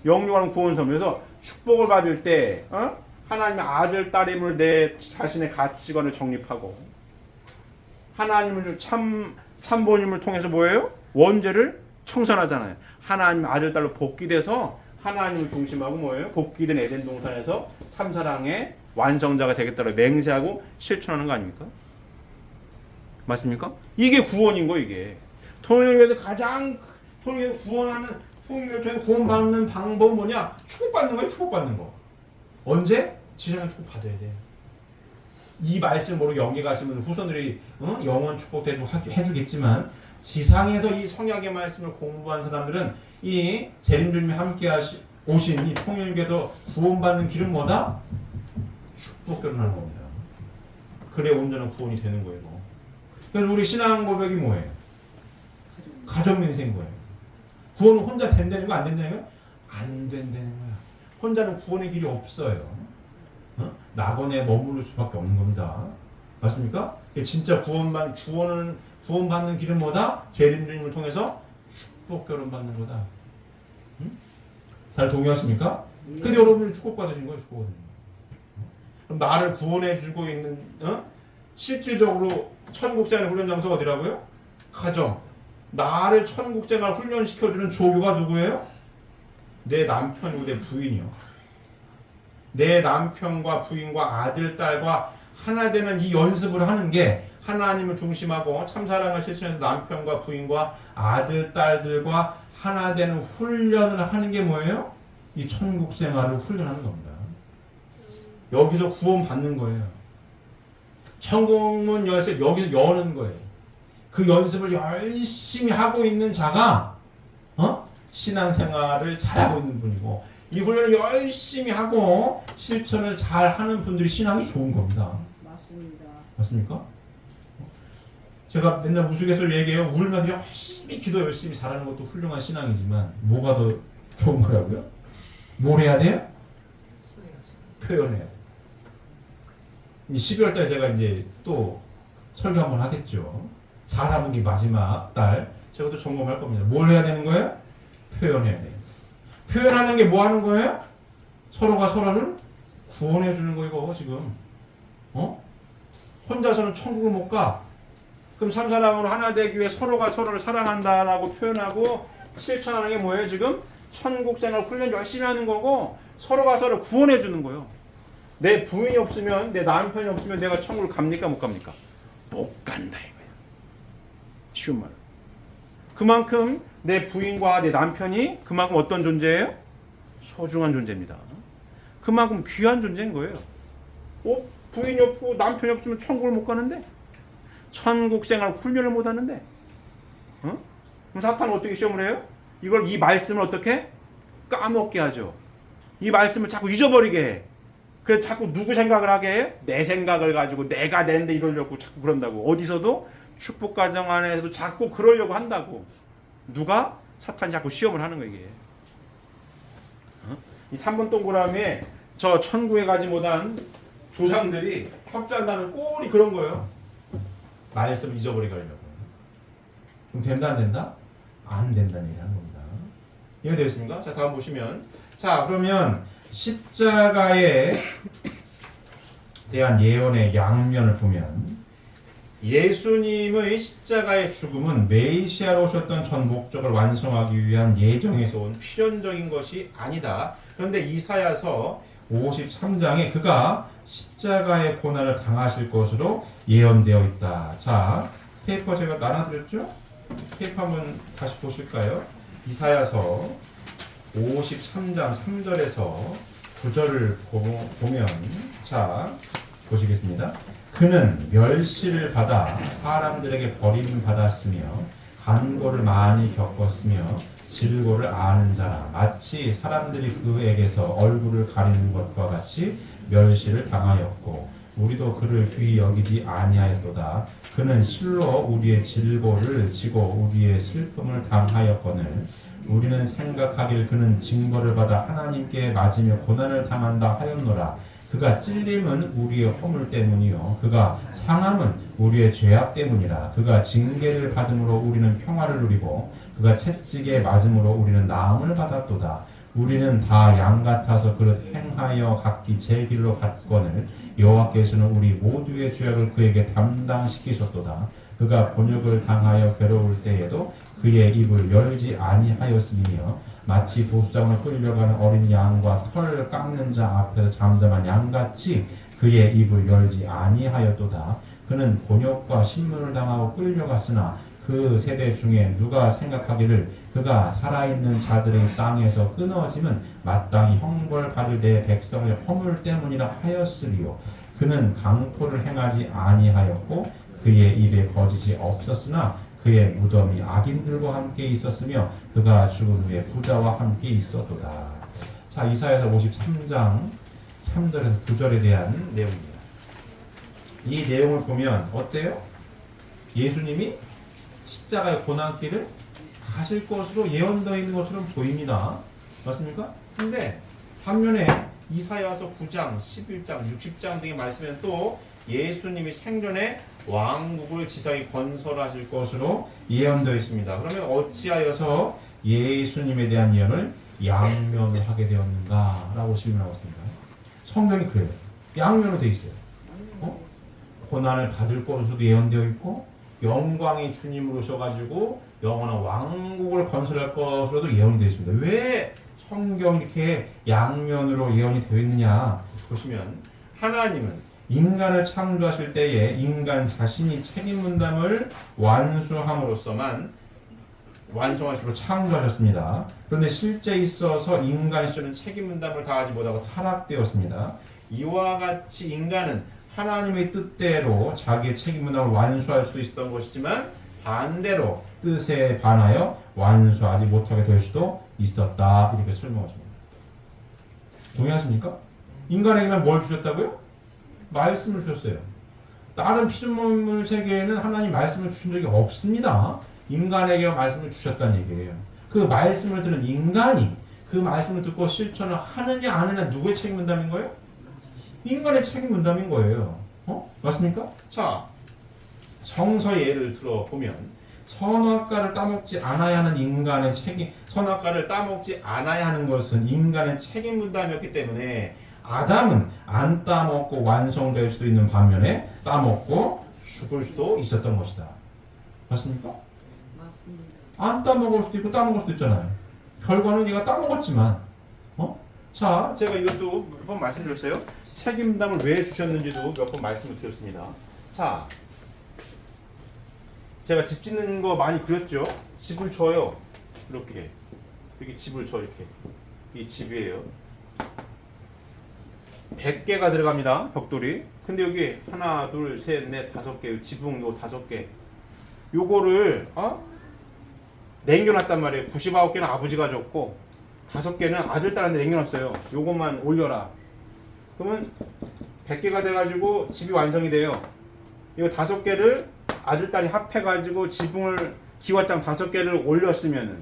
영육과 어른 구원 섭리. 그래서 축복을 받을 때 하나님의 아들 딸임을 내 자신의 가치관을 정립하고 하나님을 참보님을 통해서 뭐예요? 원죄를 청산하잖아요. 하나님의 아들 딸로 복귀돼서 하나님을 중심하고 뭐예요? 복귀된 에덴 동산에서 참사랑의 완성자가 되겠다고 맹세하고 실천하는 거 아닙니까? 맞습니까? 이게 구원인 거 이게. 통일교에서 통일교에서 구원받는 방법은 뭐냐? 축복받는 거예요. 축복받는 거. 언제? 지상에 축복받아야 돼. 이 말씀으로 영계 가시면 후손들이 영원 축복 해주겠지만 지상에서 이 성약의 말씀을 공부한 사람들은 이 재림주님이 함께 오신 이 통일교도 구원받는 길은 뭐다? 축복 결혼하는 겁니다. 그래 온전한 구원이 되는 거예요. 그래서 우리 신앙 고백이 뭐예요? 가정 민생인 거예요. 구원은 혼자 된다는 거 안 된다는 거야? 안 된다는 거야. 혼자는 구원의 길이 없어요. 낙원에 머무를 수밖에 없는 겁니다. 맞습니까? 진짜 구원받는 길은 뭐다? 재림주님을 통해서 축복 결혼 받는 거다. 다들 동의하십니까? 근데 여러분이 축복받으신 거예요, 축복받으신 거예요. 그럼 나를 구원해주고 있는, 실질적으로 천국생활 훈련 장소가 어디라고요? 가정. 나를 천국생활 훈련시켜주는 조교가 누구예요? 내 남편이고 내 부인이요. 내 남편과 부인과 아들, 딸과 하나 되는 이 연습을 하는 게 하나님을 중심하고 참사랑을 실천해서 남편과 부인과 아들, 딸들과 하나 되는 훈련을 하는 게 뭐예요? 이 천국 생활을 훈련하는 겁니다. 여기서 구원 받는 거예요. 천국문 열쇠 여기서 여는 거예요. 그 연습을 열심히 하고 있는 자가 신앙생활을 잘하고 있는 분이고 이 훈련을 열심히 하고 실천을 잘하는 분들이 신앙이 좋은 겁니다. 맞습니다. 맞습니까? 제가 맨날 우스갯소리 얘기해요. 울면서 열심히 기도 열심히 잘하는 것도 훌륭한 신앙이지만 뭐가 더 좋은 거라고요? 뭘 해야 돼요? 표현해요. 12월 달에 제가 이제 또 설교 한번 하겠죠. 4사분기 마지막 달 제가 또 점검할 겁니다. 뭘 해야 되는 거예요? 표현해야 돼요. 표현하는 게 뭐 하는 거예요? 서로가 서로를 구원해 주는 거 이거 지금. 혼자서는 천국을 못 가. 그럼 삼사랑으로 하나 되기 위해 서로가 서로를 사랑한다라고 표현하고 실천하는 게 뭐예요 지금? 천국생활 훈련 열심히 하는 거고 서로가 서로를 구원해 주는 거예요. 내 부인이 없으면 내 남편이 없으면 내가 천국을 갑니까 못 갑니까? 못 간다 이거예요. 쉬운 말로. 그만큼 내 부인과 내 남편이 그만큼 어떤 존재예요? 소중한 존재입니다. 그만큼 귀한 존재인 거예요. 부인이 없고 남편이 없으면 천국을 못 가는데 천국 생활 훈련을 못 하는데 그럼 사탄은 어떻게 시험을 해요? 이걸 이 말씀을 어떻게 까먹게 하죠. 이 말씀을 자꾸 잊어버리게 해. 그래서 자꾸 누구 생각을 하게 해? 내 생각을 가지고 내가 낸데 이러려고 자꾸 그런다고. 어디서도 축복 가정 안에서도 자꾸 그러려고 한다고. 누가? 사탄이 자꾸 시험을 하는 거예요, 이게. 이 3번 동그라미에 저 천국에 가지 못한 조상들이 협조한다는 꼴이 그런 거예요. 말씀 잊어버리게 하려고. 그럼 된다 안 된다? 안 된다는 얘기를 하는 겁니다. 이해되겠습니까? 자, 다음 보시면, 자, 그러면 십자가에 대한 예언의 양면을 보면 예수님의 십자가의 죽음은 메시아로 오셨던 전 목적을 완성하기 위한 예정에서 온 필연적인 것이 아니다. 그런데 이사야서 53장에 그가 십자가의 고난을 당하실 것으로 예언되어 있다. 자, 페이퍼 제가 나눠드렸죠? 페이퍼 한번 다시 보실까요? 이사야서 53장 3절에서 9절을 보면, 자, 보시겠습니다. 그는 멸시를 받아 사람들에게 버림받았으며 간고를 많이 겪었으며 질고를 아는 자라. 마치 사람들이 그에게서 얼굴을 가리는 것과 같이 멸시를 당하였고 우리도 그를 귀히 여기지 아니하였도다. 그는 실로 우리의 질고를 지고 우리의 슬픔을 당하였거늘 우리는 생각하길 그는 징벌을 받아 하나님께 맞으며 고난을 당한다 하였노라. 그가 찔림은 우리의 허물 때문이요 그가 상함은 우리의 죄악 때문이라. 그가 징계를 받음으로 우리는 평화를 누리고 그가 채찍에 맞음으로 우리는 나음을 받았도다. 우리는 다 양 같아서 그릇 행하여 각기 제 길로 갔거늘 여호와께서는 우리 모두의 죄악을 그에게 담당시키셨도다. 그가 곤욕을 당하여 괴로울 때에도 그의 입을 열지 아니하였으며 마치 보수장을 끌려가는 어린 양과 털을 깎는 자 앞에서 잠잠한 양같이 그의 입을 열지 아니하였도다. 그는 곤욕과 신문을 당하고 끌려갔으나 그 세대 중에 누가 생각하기를 그가 살아있는 자들의 땅에서 끊어짐은 마땅히 형벌받을 내 백성의 허물 때문이라 하였으리요. 그는 강포를 행하지 아니하였고 그의 입에 거짓이 없었으나 그의 무덤이 악인들과 함께 있었으며 그가 죽은 후에 부자와 함께 있었도다. 자, 이사야서 53장 3절에서 9절에 대한 내용입니다. 이 내용을 보면 어때요? 예수님이 십자가의 고난길을 가실 것으로 예언되어 있는 것처럼 보입니다. 맞습니까? 근데 반면에 이사야서 9장, 11장, 60장 등의 말씀에는 또 예수님이 생전에 왕국을 지상에 건설하실 것으로 예언되어 있습니다. 그러면 어찌하여서 예수님에 대한 예언을 양면을 하게 되었는가? 라고 질문하고 있습니다. 성경이 그래요. 양면으로 되어 있어요. 고난을 받을 것으로도 예언되어 있고 영광의 주님으로 오셔가지고 영원한 왕국을 건설할 것으로도 예언이 되어 있습니다. 왜 성경이 이렇게 양면으로 예언이 되어 있느냐 보시면 하나님은 인간을 창조하실 때에 인간 자신이 책임 분담을 완수함으로써만 완성하시고 창조하셨습니다. 그런데 실제 있어서 인간 시절은 책임 분담을 다하지 못하고 타락되었습니다. 이와 같이 인간은 하나님의 뜻대로 자기의 책임 분담을 완수할 수 있었던 것이지만 반대로 뜻에 반하여 완수하지 못하게 될 수도 있었다. 이렇게 설명하십니다. 동의하십니까? 인간에게는 뭘 주셨다고요? 말씀을 주셨어요. 다른 피조물 세계에는 하나님 말씀을 주신 적이 없습니다. 인간에게 말씀을 주셨다는 얘기예요. 그 말씀을 들은 인간이 그 말씀을 듣고 실천을 하느냐 안 하느냐 누구의 책임 분담인 거예요? 인간의 책임 분담인 거예요. 맞습니까? 자, 성서의 예를 들어보면 선악과를 따먹지 않아야 하는 인간의 책임, 선악과를 따먹지 않아야 하는 것은 인간의 책임 분담이었기 때문에 아담은 안 따먹고 완성될 수도 있는 반면에 따먹고 죽을 수도 있었던 것이다. 맞습니까? 맞습니다. 안 따먹을 수도 있고 따먹을 수도 있잖아요. 결과는 얘가 따먹었지만 자, 제가 이것도 몇 번 말씀드렸어요. 책임담을 왜 주셨는지도 몇 번 말씀을 드렸습니다. 자, 제가 집 짓는 거 많이 그렸죠? 집을 줘요. 이렇게. 여기 집을 줘, 이렇게. 이 집이에요. 100개가 들어갑니다. 벽돌이. 근데 여기 하나, 둘, 셋, 넷, 5개. 지붕도 5개. 요거를 남겨놨단 말이에요. 99개는 아버지가 줬고 5개는 아들, 딸한테 남겨놨어요. 요것만 올려라. 그러면 100개가 돼가지고 집이 완성이 돼요. 이거 5개를 아들, 딸이 합해가지고 지붕을 기와장 5개를 올렸으면은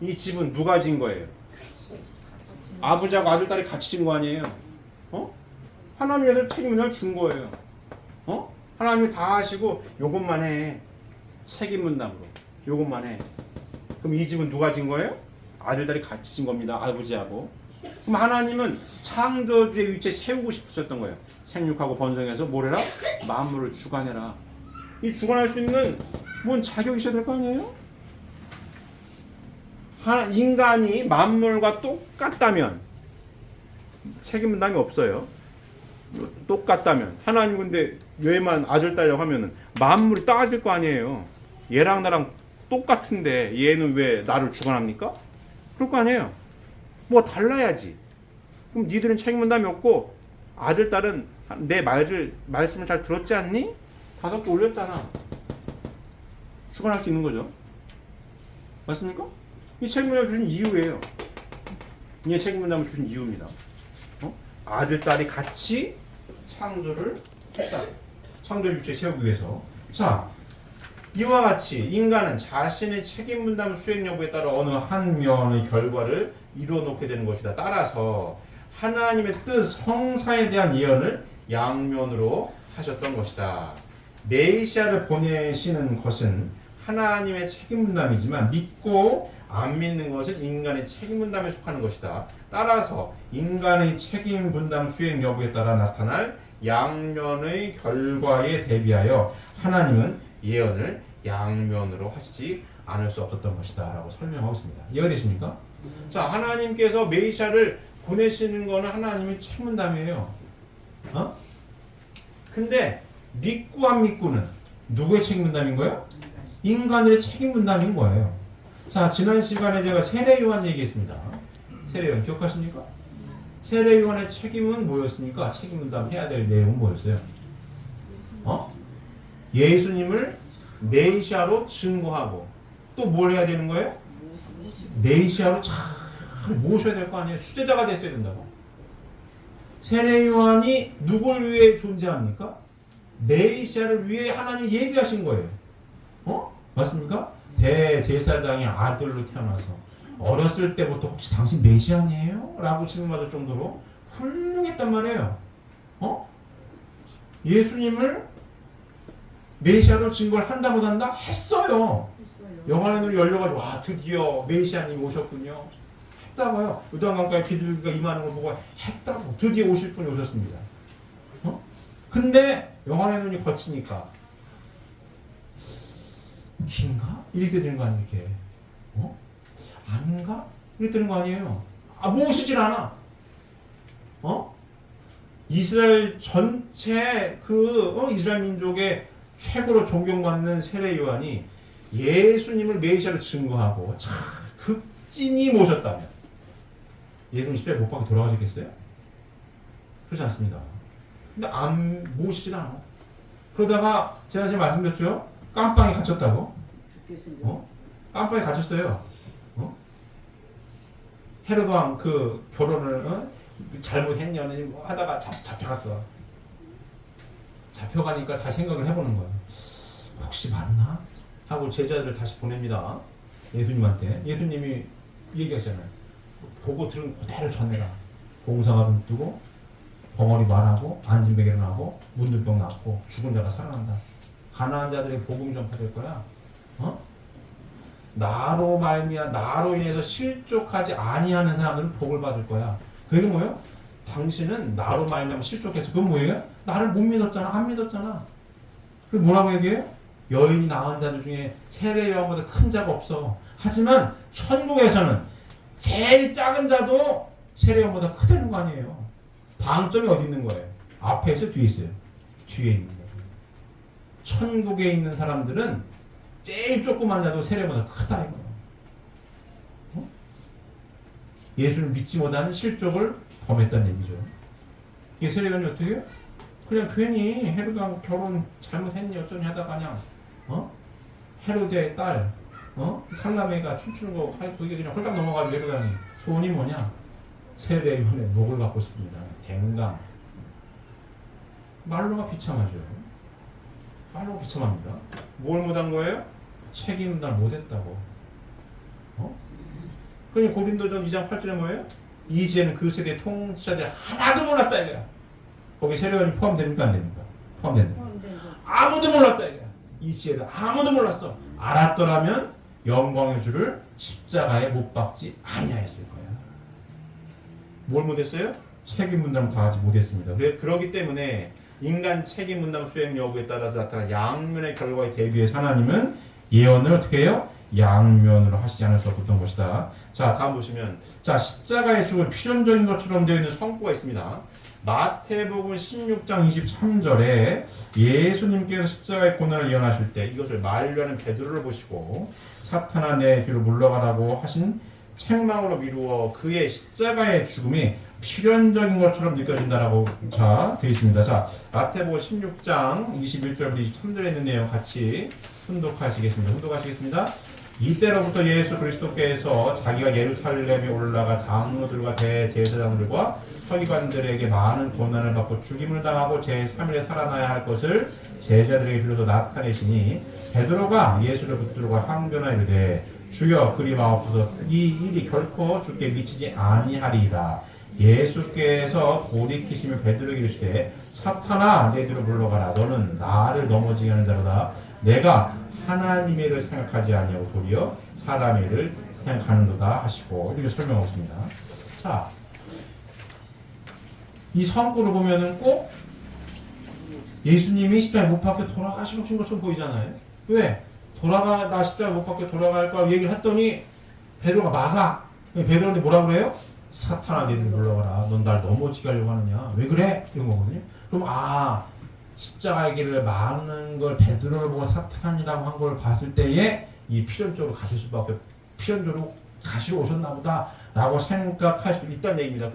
이 집은 누가 진 거예요? 아버지하고 아들, 딸이 같이 진 거 아니에요? 하나님께서 책임을 준 거예요. 하나님이 다 하시고 요것만 해. 책임 분담으로. 요것만 해. 그럼 이 집은 누가 진 거예요? 아들, 딸이 같이 진 겁니다. 아버지하고. 그럼 하나님은 창조주의 위치에 세우고 싶으셨던 거예요. 생육하고 번성해서 뭘 해라? 만물을 주관해라. 이 주관할 수 있는 뭔 자격이 있어야 될 거 아니에요? 인간이 만물과 똑같다면 책임 분담이 없어요. 똑같다면 하나님 근데 얘만 아들 딸이라고 하면은 만물이 따질 거 아니에요. 얘랑 나랑 똑같은데 얘는 왜 나를 주관합니까? 그럴 거 아니에요. 뭐 달라야지. 그럼 니들은 책임 분담이 없고 아들 딸은 내 말씀을 잘 들었지 않니? 5개 올렸잖아. 주관할 수 있는 거죠. 맞습니까? 이 책임 분담을 주신 이유예요. 이 책임 분담을 주신 이유입니다. 아들 딸이 같이 창조를 했다. 창조 유치에 세우기 위해서. 자, 이와 같이 인간은 자신의 책임 분담 수행 여부에 따라 어느 한 면의 결과를 이루어 놓게 되는 것이다. 따라서 하나님의 뜻 성사에 대한 예언을 양면으로 하셨던 것이다. 메시아를 보내시는 것은 하나님의 책임 분담이지만 믿고 안 믿는 것은 인간의 책임 분담에 속하는 것이다. 따라서 인간의 책임 분담 수행 여부에 따라 나타날 양면의 결과에 대비하여 하나님은 예언을 양면으로 하시지 않을 수 없었던 것이다 라고 설명하고 있습니다. 이해되십니까? 자, 하나님께서 메시아를 보내시는 거는 하나님의 책임 분담이에요. 근데 믿고 안 믿고는 누구의 책임 분담인 거예요? 인간들의 책임 분담인 거예요. 자, 지난 시간에 제가 세례 요한 얘기했습니다. 세례 요한 기억하십니까? 세례 요한의 책임은 뭐였습니까? 책임 분담 해야 될 내용은 뭐였어요? 예수님을 메시아로 증거하고 또 뭘 해야 되는 거예요? 메시아로 잘 모셔야 될 거 아니에요? 수제자가 됐어야 된다고. 세례 요한이 누굴 위해 존재합니까? 메시아를 위해 하나님 예비하신 거예요. 맞습니까? 대제사장의 아들로 태어나서 어렸을 때부터 혹시 당신 메시아니에요? 라고 질문받을 정도로 훌륭했단 말이에요. 예수님을 메시아로 증거를 한다 못한다? 했어요. 영화의 눈이 열려가지고 와 드디어 메시아님이 오셨군요. 했다고요. 요단강가에 비둘기가 임하는 걸 보고 했다고. 드디어 오실 분이 오셨습니다. 근데 영화의 눈이 거치니까 긴가? 이렇게 되는 거 아니에요, 이렇게. 아닌가? 이렇게 되는 거 아니에요. 모시질 않아. 이스라엘 전체 이스라엘 민족의 최고로 존경받는 세례 요한이 예수님을 메시아로 증거하고 참 극진히 모셨다면 예수님 십자가에 못 박혀 돌아가셨겠어요? 그렇지 않습니다. 근데 안 모시질 않아. 그러다가 제가 지금 말씀드렸죠? 깜빵에 갇혔다고? 깜빵에 갇혔어요. 헤로드 왕 그 결혼을 잘못했냐니 뭐 하다가 잡혀갔어. 잡혀가니까 다시 생각을 해보는 거예요. 혹시 맞나? 하고 제자들을 다시 보냅니다. 예수님한테. 예수님이 얘기하잖아요. 보고 들은 그대로 전해라. 봉사가 눈 뜨고 벙어리 말하고 앉은 배 일어나고 문둥병 낫고 죽은 자가 살아난다. 가난한 자들에게 복음 전파될 거야. 나로 인해서 실족하지 아니하는 사람들은 복을 받을 거야. 그게 뭐예요? 당신은 나로 말미암아 실족해서 그건 뭐예요? 나를 못 믿었잖아. 안 믿었잖아. 그게 뭐라고 얘기해요? 여인이 낳은 자들 중에 세례 요한보다 큰 자가 없어. 하지만 천국에서는 제일 작은 자도 세례 요한보다 크다는 거 아니에요. 방점이 어디 있는 거예요? 앞에 있어요? 뒤에 있어요? 뒤에 있는 거예요. 천국에 있는 사람들은 제일 조그만 자도 세례보다 크다 이거예요. 예수를 믿지 못하는 실족을 범했다는 얘기죠. 이게 세례관이 어떻게 해요? 그냥 괜히 헤로드랑 결혼 잘못했니 어쩌니 하다가 그냥 헤로드의 딸 살라메가 춤추는 거 그게 그냥 홀딱 넘어가지고 이러다니 소원이 뭐냐? 세대만의 목을 갖고 싶습니다. 댕강. 말로가 비참하죠. 말로가 비참합니다. 뭘 못한 거예요? 책임을 못했다고. 그러니 고린도전 2장 8절에 뭐예요? 이제는 그 세대 통치자들 하나도 몰랐다 이거야. 거기 세례원이 포함됩니까 안 됩니까? 포함된다. 아무도 몰랐다 이거야. 이 시에는 아무도 몰랐어. 알았더라면 영광의 주를 십자가에 못 박지 아니하였을 거야. 뭘 못했어요? 책임 분담 다하지 못했습니다. 그렇기 때문에 인간 책임 분담 수행 여부에 따라서 나타난 양면의 결과에 대비해서 하나님은 예언을 어떻게 해요? 양면으로 하시지 않을 수 없었던 것이다. 자, 다음 보시면 자, 십자가의 죽은 필연적인 것처럼 되어 있는 성구가 있습니다. 마태복음 16장 23절에 예수님께서 십자가의 고난을 예언하실 때 이것을 만류하는 베드로를 보시고 사탄아 내 뒤로 물러가라고 하신 책망으로 미루어 그의 십자가의 죽음이 필연적인 것처럼 느껴진다라고 되어 있습니다. 자, 마태복음 16장 21절부터 23절에 있는 내용 같이 훈독하시겠습니다. 이때로부터 예수 그리스도께서 자기가 예루살렘에 올라가 장로들과 대제사장들과 서기관들에게 많은 고난을 받고 죽임을 당하고 제3일에 살아나야 할 것을 제자들에게 비로소 나타내시니 베드로가 예수를 붙들고 항변하여 이르되 주여 그리 마옵소서 이 일이 결코 주께 미치지 아니하리이다. 예수께서 돌이키시며 베드로에게 이르시되 사탄아 내 뒤로 물러가라. 너는 나를 넘어지게 하는 자로다. 내가 하나님의 일을 생각하지 아니하고 도리어 사람의 일을 생각하는도다 하시고 이렇게 설명했습니다. 자, 이 성구를 보면은 꼭 예수님이 십자가에 못 박혀 돌아가신 것처럼 보이잖아요. 왜? 나 십자가에 못 박혀 돌아갈 거라고 얘기를 했더니 베드로가 막아. 베드로한테 뭐라 그래요? 사탄아 내 뒤로 물러가라. 넌 날 넘어지게 하려고 하느냐? 왜 그래? 이런 거거든요. 그럼 십자가의 길을 많은 걸 베드로를 보고 사탄이라고 한 걸 봤을 때에 이 필연적으로 필연적으로 가시러 오셨나 보다라고 생각할 수 있다는 얘기입니다.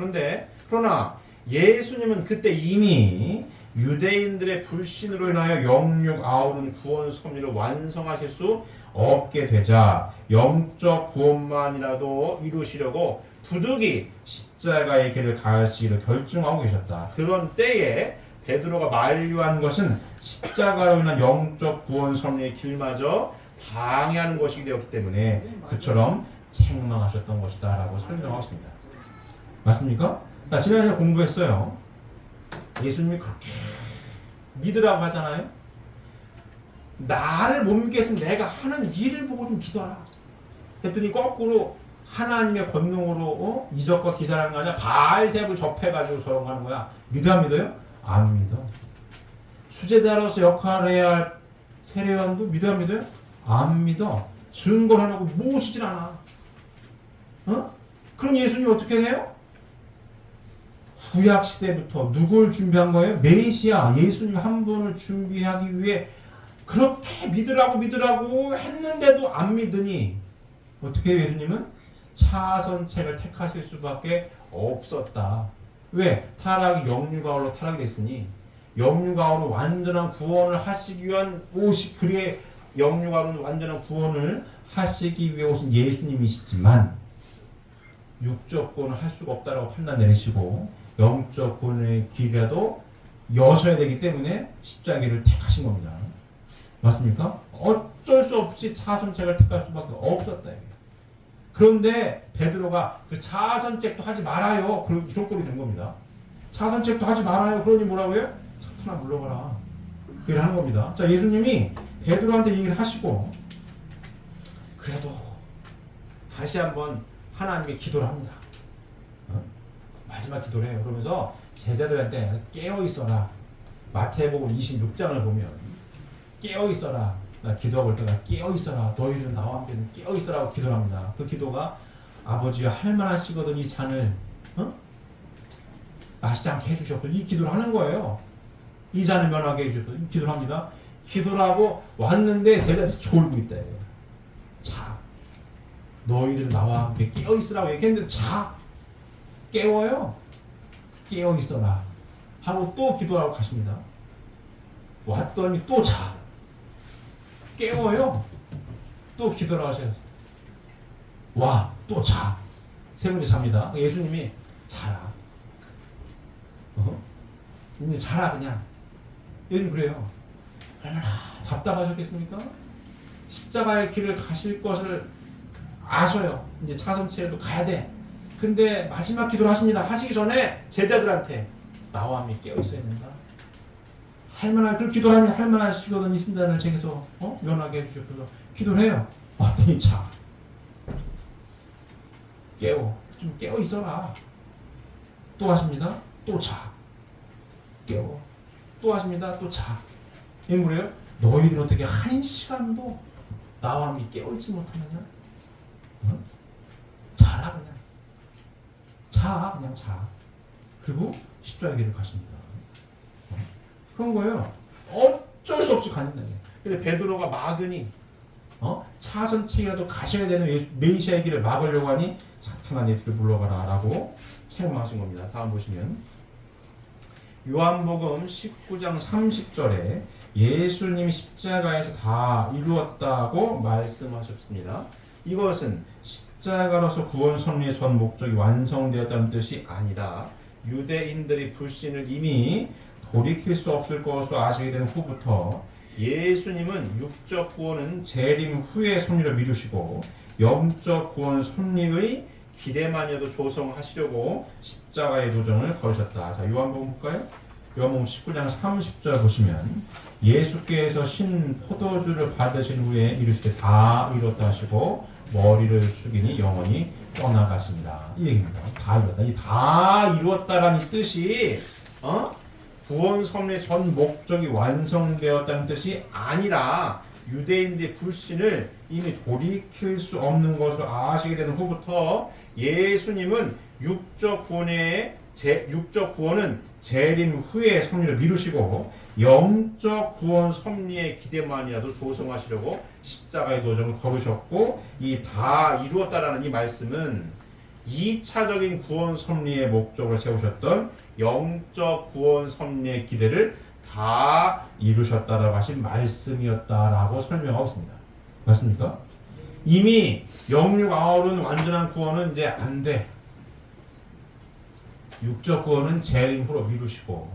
그러나 예수님은 그때 이미 유대인들의 불신으로 인하여 영육 아우른 구원 섭리를 완성하실 수 없게 되자 영적 구원만이라도 이루시려고 부득이 십자가의 길을 가시기를 결정하고 계셨다. 그런 때에 베드로가 만류한 것은 십자가로 인한 영적 구원 섭리의 길마저 방해하는 것이 되었기 때문에 그처럼 책망하셨던 것이다 라고 설명하고 있습니다. 맞습니까? 자, 지난주에 공부했어요. 예수님이 그렇게 믿으라고 하잖아요. 나를 못 믿겠으면 내가 하는 일을 보고 좀 기도하라. 했더니 거꾸로 하나님의 권능으로 이적과 기사라는 거 아니야? 바알세불 접해가지고 저런 거 하는 거야. 믿어 안 믿어요? 안 믿어. 수제자로서 역할을 해야 할 세례요한도 믿어 안 믿어요? 안 믿어. 증거를 해놓고 모시질 않아. 그럼 예수님이 어떻게 해요? 구약 시대부터 누굴 준비한 거예요? 메시아 예수님 한 분을 준비하기 위해 그렇게 믿으라고 했는데도 안 믿으니 어떻게 해요? 예수님은 차선책을 택하실 수밖에 없었다. 왜? 타락이 영유가오로 타락이 됐으니 영유가오로 완전한 구원을 하시기 위한 그의 영유가오로 완전한 구원을 하시기 위해 오신 예수님이시지만 육적 구원을 할 수가 없다라고 판단 내리시고 영적 구원의 길이라도 여셔야 되기 때문에 십자가를 택하신 겁니다. 맞습니까? 어쩔 수 없이 차선책을 택할 수밖에 없었다. 그런데 베드로가 그 차선책도 하지 말아요. 이런 꼴이 된 겁니다. 차선책도 하지 말아요. 그러니 뭐라고 해요? 사탄아 물러가라. 그걸 하는 겁니다. 자, 예수님이 베드로한테 얘기를 하시고 그래도 다시 한번 하나님께 기도를 합니다. 마지막 기도를 해요. 그러면서 제자들한테 깨어있어라. 마태복음 26장을 보면 깨어있어라. 나 기도하고 올 때가 깨어있어라. 너희는 나와 함께 깨어있어라고 기도를 합니다. 그 기도가 아버지가 할만하시거든 이 잔을 마시지 않게 해주셨고 이 기도를 하는 거예요. 이 잔을 면하게 해주셨고 이 기도를 합니다. 기도를 하고 왔는데 제자들이 졸고 있다. 자, 너희들 나와 함께 깨어있으라고 얘기했는데 자, 깨워요. 깨어있어라 하고 또 기도하고 가십니다. 왔더니 또 자. 깨워요. 또 기도를 하셔요. 와, 또 자. 세 번째 잡니다. 예수님이 자라. 이제 자라 그냥. 예수님 그래요. 얼마나 답답하셨겠습니까? 십자가의 길을 가실 것을 아셔요. 이제 차선체로 가야 돼. 근데 마지막 기도를 하십니다. 하시기 전에 제자들한테 나와 함께 깨어 있어야 된다. 할만한 그 기도를 하면 할만하시거든 이 신단을 제게서 면하게 해주셔서 기도를 해요. 왔더니 자. 좀 깨어 있어라. 또 하십니다. 또 자. 깨워. 또 하십니다. 또 자. 이 뭐래요? 너희들 어떻게 한 시간도 나와 함께 깨어 있지 못하느냐? 자라 그냥. 그냥 자. 그리고 십자가의 길을 가십니다. 그런 거예요. 어쩔 수 없이 가는 거예요. 근데 베드로가 막으니 차선책이라도 가셔야 되는 메시아의 길을 막으려고 하니 사탄아 예수를 불러가라 라고 책망하신 겁니다. 다음 보시면 요한복음 19장 30절에 예수님이 십자가에서 다 이루었다고 말씀하셨습니다. 이것은 십자가로서 구원 섭리의 전 목적이 완성되었다는 뜻이 아니라 유대인들이 불신을 이미 돌이킬 수 없을 것으로 아시게 된 후부터 예수님은 육적 구원은 재림 후의 섭리를 미루시고 영적 구원 섭리의 기대만이라도 조성하시려고 십자가의 도전을 걸으셨다. 자, 요한복음 볼까요? 요한복음 19장 30절 보시면 예수께서 신 포도주를 받으신 후에 이르시되 다 이뤘다 하시고 머리를 숙이니 영원히 떠나가십니다. 이 얘기입니다. 다 이뤘다. 이 다 이루었다라는 뜻이 구원 섭리의 전 목적이 완성되었다는 뜻이 아니라 유대인들의 불신을 이미 돌이킬 수 없는 것을 아시게 되는 후부터 예수님은 육적 구원은 재림 후의 섭리를 미루시고 영적 구원 섭리의 기대만이라도 조성하시려고 십자가의 도전을 걸으셨고 이 다 이루었다라는 이 말씀은 2차적인 구원 섭리의 목적을 세우셨던 영적 구원 섭리의 기대를 다 이루셨다라고 하신 말씀이었다라고 설명하고 있습니다. 맞습니까? 이미 영육 아울은 완전한 구원은 이제 안 돼. 육적 구원은 재림 후로 미루시고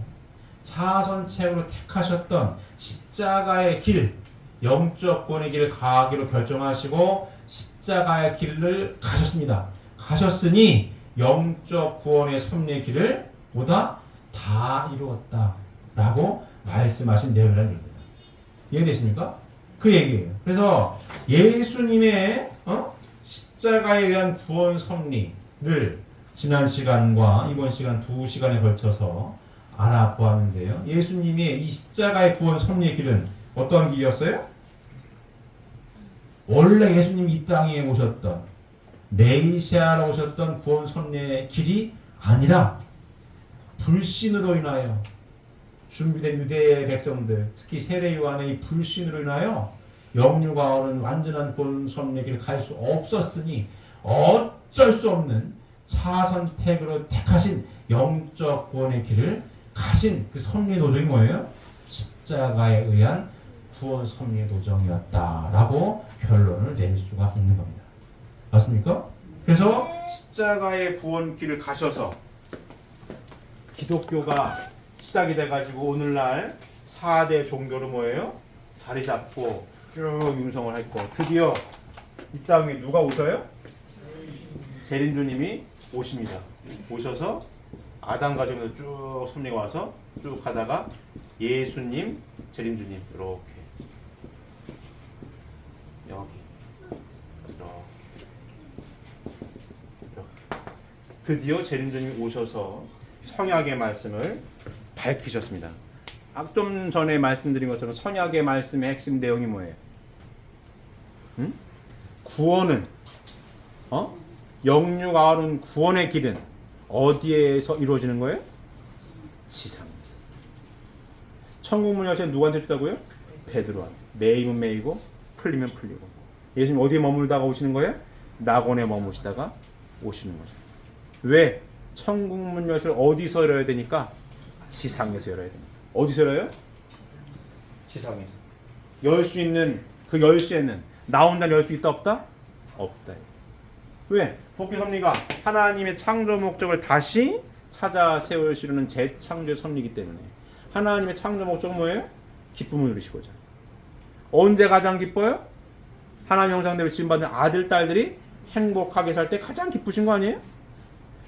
차선책으로 택하셨던 십자가의 길, 영적 구원의 길을 가기로 결정하시고 십자가의 길을 가셨습니다. 가셨으니 영적 구원의 섭리의 길을 보다 다 이루었다라고 말씀하신 내용이라는 얘기입니다. 이해되십니까? 그 얘기예요. 그래서 예수님의 십자가에 의한 구원 섭리를 지난 시간과 이번 시간 2시간에 걸쳐서 알아보았는데요. 예수님의 이 십자가의 구원 섭리의 길은 어떤 길이었어요? 원래 예수님이 이 땅에 오셨던 메시아로 오셨던 구원 섭리의 길이 아니라 불신으로 인하여 준비된 유대의 백성들, 특히 세례 요한의 이 불신으로 인하여 영육아울은 완전한 구원 섭리의 길을 갈 수 없었으니 어쩔 수 없는 차선택으로 택하신 영적 구원의 길을 가신 그 섭리의 도정이 뭐예요? 십자가에 의한 구원 섭리의 도정이었다라고 결론을 낼 수가 있는 겁니다. 맞습니까? 그래서 십자가의 구원길을 가셔서 기독교가 시작이 돼가지고 오늘날 4대 종교로 뭐예요? 자리 잡고 쭉 융성을 했고 드디어 이 땅에 누가 오셔요? 재림주님이 오십니다. 오셔서 아담 가정에서 쭉 섭리가 와서 쭉 가다가 예수님, 재림주님 이렇게 여기 이렇게 드디어 재림주님이 오셔서 성약의 말씀을 밝히셨습니다. 좀 전에 말씀드린 것처럼 성약의 말씀의 핵심 내용이 뭐예요? 구원은 영육아울은 구원의 길은 어디에서 이루어지는 거예요? 지상에서. 천국 문 열쇠는 누구한테 줬다고요? 베드로한테. 매이면 매이고 풀리면 풀리고. 예수님 어디에 머물다가 오시는 거예요? 낙원에 머무시다가 오시는 거죠. 왜? 천국 문 열쇠를 어디서 열어야 되니까? 지상에서 열어야 됩니다. 어디서 열어요? 지상에서. 열 수 있는 그 열쇠는 나 혼자 열 수 있다 없다? 없다. 왜? 복귀 섭리가 하나님의 창조 목적을 다시 찾아 세우시려는 재창조의 섭리이기 때문에. 하나님의 창조 목적은 뭐예요? 기쁨을 누리시고자. 언제 가장 기뻐요? 하나님 형상대로 지음받은 아들, 딸들이 행복하게 살 때 가장 기쁘신 거 아니에요?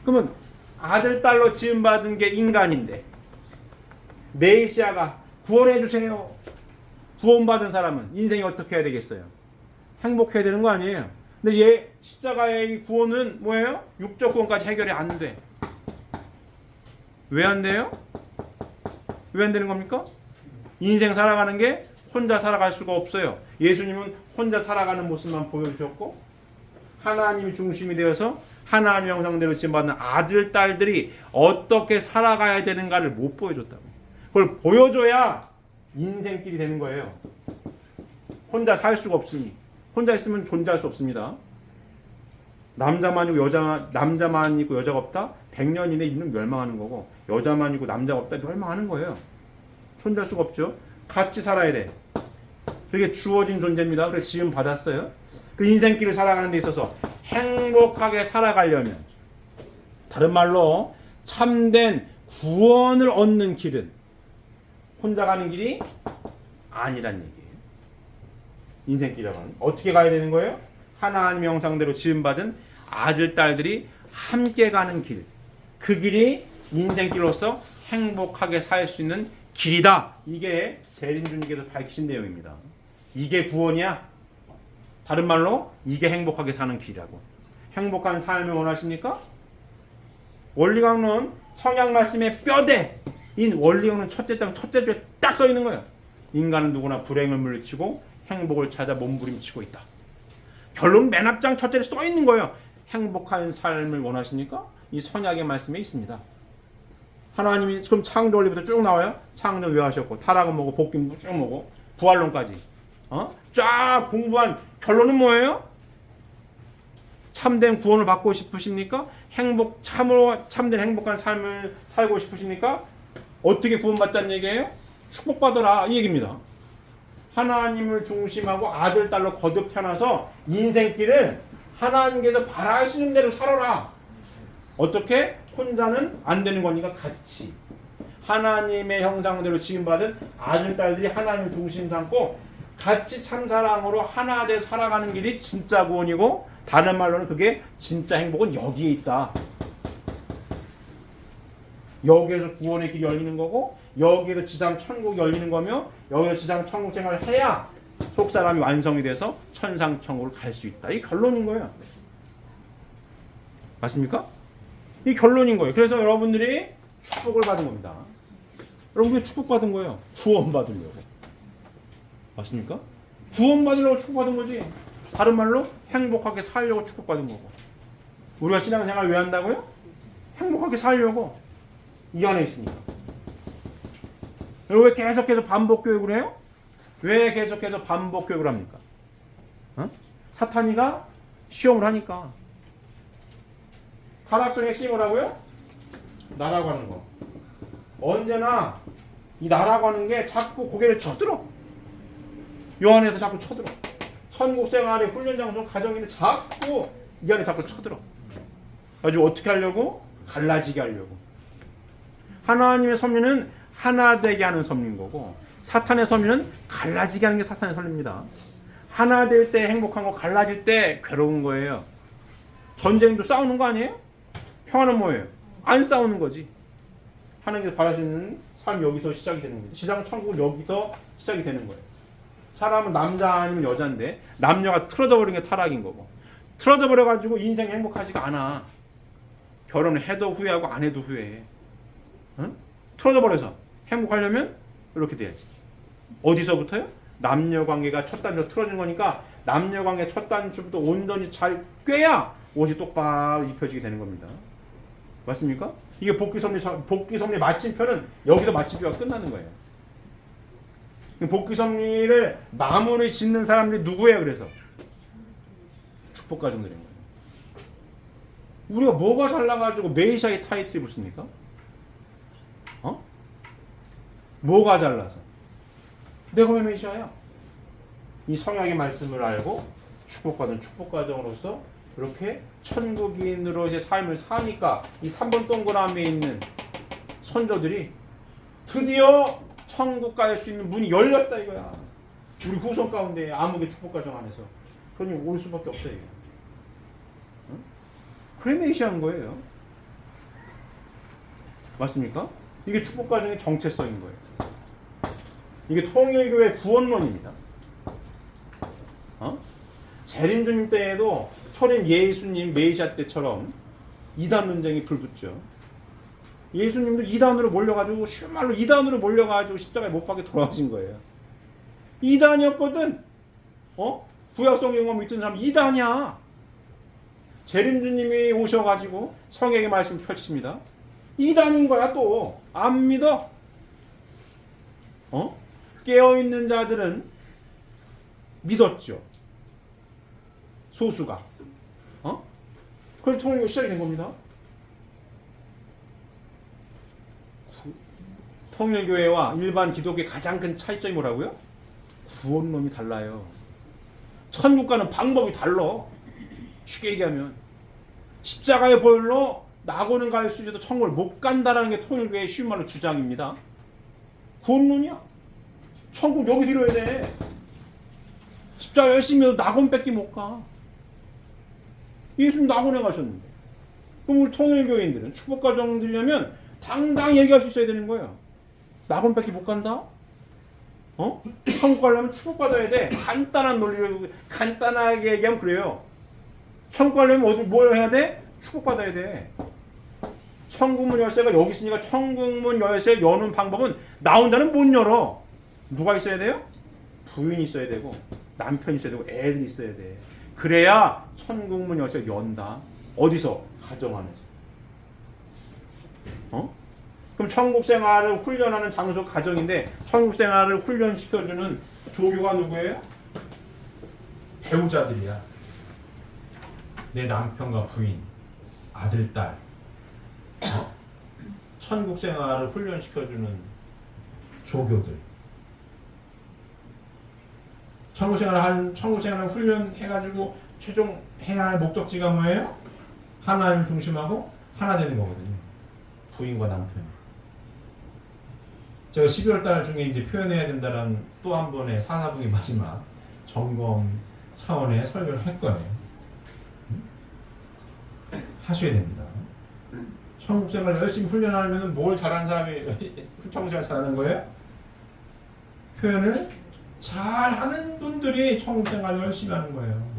그러면 아들, 딸로 지음받은 게 인간인데 메시아가 구원해 주세요. 구원받은 사람은 인생이 어떻게 해야 되겠어요? 행복해야 되는 거 아니에요? 근데 얘 십자가의 구원은 뭐예요? 육적 구원까지 해결이 안 돼. 왜 안 돼요? 왜 안 되는 겁니까? 인생 살아가는 게 혼자 살아갈 수가 없어요. 예수님은 혼자 살아가는 모습만 보여주셨고 하나님이 중심이 되어서 하나님 형상대로 지음받는 아들, 딸들이 어떻게 살아가야 되는가를 못 보여줬다고. 그걸 보여줘야 인생길이 되는 거예요. 혼자 살 수가 없으니. 혼자 있으면 존재할 수 없습니다. 남자만 있고 여자가 없다? 100년 이내 인류 멸망하는 거고 여자만 있고 남자가 없다? 멸망하는 거예요. 존재할 수가 없죠. 같이 살아야 돼. 그게 주어진 존재입니다. 그래서 지음 받았어요. 그 인생길을 살아가는 데 있어서 행복하게 살아가려면 다른 말로 참된 구원을 얻는 길은 혼자 가는 길이 아니란 얘기예요. 인생길이라고 하는. 어떻게 가야 되는 거예요? 하나님 형상대로 지음받은 아들, 딸들이 함께 가는 길. 그 길이 인생길로서 행복하게 살 수 있는 길이다. 이게 재림주님께서 밝히신 내용입니다. 이게 구원이야. 다른 말로 이게 행복하게 사는 길이라고. 행복한 삶을 원하십니까? 원리강론 성경 말씀의 뼈대인 원리강론 첫째 장 첫째 주에 딱 써 있는 거예요. 인간은 누구나 불행을 물리치고 행복을 찾아 몸부림치고 있다. 결론 맨 앞장 첫째에 써 있는 거예요. 행복한 삶을 원하십니까? 이 선약의 말씀에 있습니다. 하나님이 지금 창조 원리부터 쭉 나와요. 창조 왜 하셨고 타락은 뭐고 복김도 쭉 뭐고 부활론까지 쫙 공부한 결론은 뭐예요? 참된 구원을 받고 싶으십니까? 참된 행복한 삶을 살고 싶으십니까? 어떻게 구원받자는 얘기예요? 축복받아라 이 얘기입니다. 하나님을 중심하고 아들, 딸로 거듭 태어나서 인생길을 하나님께서 바라시는 대로 살아라. 어떻게? 혼자는 안 되는 거니까 같이. 하나님의 형상대로 지음받은 아들, 딸들이 하나님을 중심 삼고 같이 참사랑으로 하나 되어 살아가는 길이 진짜 구원이고 다른 말로는 그게 진짜 행복은 여기에 있다. 여기에서 구원의 길이 열리는 거고 여기에서 지상 천국이 열리는 거며 여기서 지상 천국 생활을 해야 속사람이 완성이 돼서 천상 천국을 갈 수 있다. 이 결론인 거예요. 맞습니까? 이 결론인 거예요. 그래서 여러분들이 축복을 받은 겁니다. 여러분들이 축복받은 거예요. 구원받으려고. 맞습니까? 구원받으려고 축복받은 거지. 다른 말로 행복하게 살려고 축복받은 거고. 우리가 신앙생활 왜 한다고요? 행복하게 살려고. 이 안에 있으니까. 왜 계속해서 반복 교육을 해요? 왜 계속해서 반복 교육을 합니까? 사탄이가 시험을 하니까. 타락성의 핵심이 뭐라고요? 나라고 하는 거. 언제나 이 나라고 하는 게 자꾸 고개를 쳐들어. 요 안에서 자꾸 쳐들어. 천국생활의 훈련장소 가정인데 자꾸 이 안에 자꾸 쳐들어. 아주 어떻게 하려고? 갈라지게 하려고. 하나님의 섭리는 하나 되게 하는 섭리인 거고 사탄의 섭리는 갈라지게 하는 게 사탄의 섭리입니다. 하나 될 때 행복한 거 갈라질 때 괴로운 거예요. 전쟁도 싸우는 거 아니에요? 평화는 뭐예요? 안 싸우는 거지. 하나님께서 바라시는 삶이 여기서 시작이 되는 거죠. 지상 천국은 여기서 시작이 되는 거예요. 사람은 남자 아니면 여자인데 남녀가 틀어져 버린 게 타락인 거고 틀어져 버려가지고 인생 행복하지가 않아. 결혼을 해도 후회하고 안 해도 후회해. 응? 틀어져 버려서 행복하려면 이렇게 돼야지. 어디서부터요? 남녀 관계가 첫 단추로 틀어진 거니까 남녀 관계 첫 단추부터 온전히 잘 꿰야 옷이 똑바로 입혀지게 되는 겁니다. 맞습니까? 이게 복귀 섭리 마침표는 여기서 마침표가 끝나는 거예요. 복귀 섭리를 마무리 짓는 사람들이 누구예요? 그래서 축복 가정들인 거예요. 우리가 뭐가 잘나가지고 메시아의 타이틀이 붙습니까? 뭐가 잘나서? 내가 왜 메시아야? 이 성약의 말씀을 알고 축복받은 축복과정으로서 이렇게 천국인으로의 삶을 사니까 이 3번 동그라미에 있는 선조들이 드디어 천국 갈 수 있는 문이 열렸다 이거야. 우리 후손 가운데 암흑의 축복과정 안에서. 그러니 올 수밖에 없어요. 응? 그래 메시아인 거예요. 맞습니까? 이게 축복과정의 정체성인 거예요. 이게 통일교회 구원론입니다. 재림주님 때에도 초림 예수님 메시아 때처럼 이단 논쟁이 불붙죠. 예수님도 이단으로 몰려가지고 쉬운 말로 이단으로 몰려가지고 십자가에 못 박혀 돌아가신 거예요. 이단이었거든. 구약성 경험 믿던 사람 이단이야. 재림주님이 오셔가지고 성경의 말씀을 펼칩니다. 이단인 거야 또. 안 믿어? 깨어있는 자들은 믿었죠. 소수가. 그걸 통일교 시작이 된 겁니다. 통일교회와 일반 기독교의 가장 큰 차이점이 뭐라고요? 구원론이 달라요. 천국 가는 방법이 달라. 쉽게 얘기하면 십자가의 보혈로 낙원은 갈 수 있어도 천국을 못 간다라는 게 통일교회의 쉬운 말로 주장입니다. 구원론이야. 천국 여기서 이뤄야 돼. 십자가 열심히 해도 낙원밖에 못 가. 예수님 낙원에 가셨는데. 그럼 우리 통일교인들은 축복과정 들려면 당당히 얘기할 수 있어야 되는 거예요. 낙원밖에 못 간다? 천국 가려면 축복받아야 돼. 간단한 논리로 간단하게 얘기하면 그래요. 천국 가려면 뭘 해야 돼? 축복받아야 돼. 천국문 열쇠가 여기 있으니까 천국문 열쇠 여는 방법은 나 혼자는 못 열어. 누가 있어야 돼요? 부인이 있어야 되고 남편이 있어야 되고 애들이 있어야 돼. 그래야 천국문 열쇠가 연다. 어디서? 가정 안에서. 그럼 천국 생활을 훈련하는 장소 가정인데 천국 생활을 훈련시켜주는 조교가 누구예요? 배우자들이야. 내 남편과 부인, 아들, 딸. 천국 생활을 훈련시켜주는 조교들. 천국 생활을 훈련해가지고 최종 해야 할 목적지가 뭐예요? 하나님 중심하고 하나 되는 거거든요. 부인과 남편. 제가 12월 달 중에 이제 표현해야 된다는 또 한 번의 사사분기 마지막 점검 차원의 설교를 할 거예요. 하셔야 됩니다. 천국 생활 열심히 훈련하려면 뭘 잘하는 사람이 천국 생활 잘하는 거예요? 표현을 잘하는 분들이 천국 생활 열심히 하는 거예요.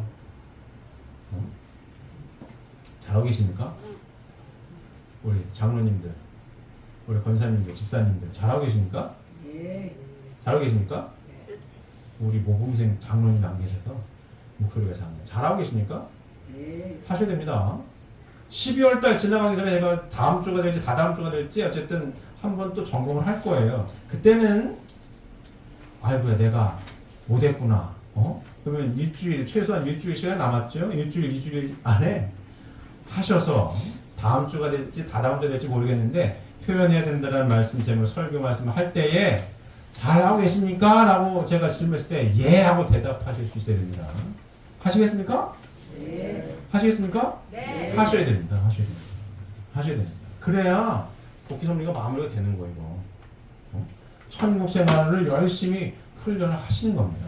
잘하고 계십니까? 우리 장로님들, 우리 권사님들, 집사님들 잘하고 계십니까? 예. 잘하고 계십니까? 우리 모범생 장로님 안 계셔서 목소리가 작네. 잘하고 계십니까? 예. 하셔야 됩니다. 12월 달 지나가기 전에 제가 다음 주가 될지 다다음 주가 될지 어쨌든 한번 또 점검을 할 거예요. 그때는 아이고야 내가 못했구나. 그러면 일주일 최소한 일주일 시간 남았죠. 일주일 2주일 안에 하셔서 다음 주가 될지 다다음 주가 될지 모르겠는데 표현해야 된다는 말씀 제목 설교 말씀을 할 때에 잘하고 계십니까? 라고 제가 질문했을 때 예 하고 대답하실 수 있어야 됩니다. 하시겠습니까? 네. 하시겠습니까? 네. 하셔야 됩니다. 하셔야 됩니다. 그래야 복귀 섭리가 마무리가 되는 거예요. 이거. 천국 생활을 열심히 훈련을 하시는 겁니다.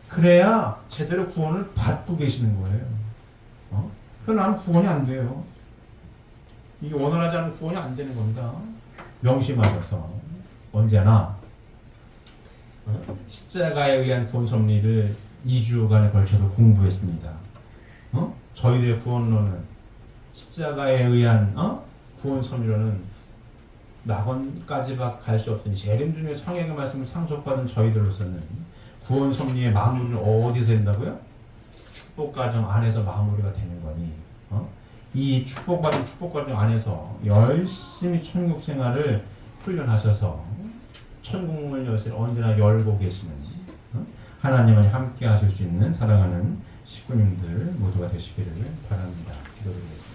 그래야 제대로 구원을 받고 계시는 거예요. 그럼 나는 구원이 안 돼요. 이게 원활하지 않은 구원이 안 되는 겁니다. 명심하셔서 언제나 십자가에 의한 구원 섭리를 2주간에 걸쳐서 공부했습니다. 저희들의 구원론은 십자가에 의한 구원 섭리로는 낙원까지 갈 수 없으니 재림주님의 성령의 말씀을 상속받은 저희들로서는 구원 섭리의 마무리는 어디서 된다고요? 축복과정 안에서 마무리가 되는 거니 이 축복받은 축복과정 안에서 열심히 천국 생활을 훈련하셔서 천국문 열쇠를 언제나 열고 계시는 하나님을 함께 하실 수 있는 사랑하는 식구님들 모두가 되시기를 바랍니다. 기도드리겠습니다.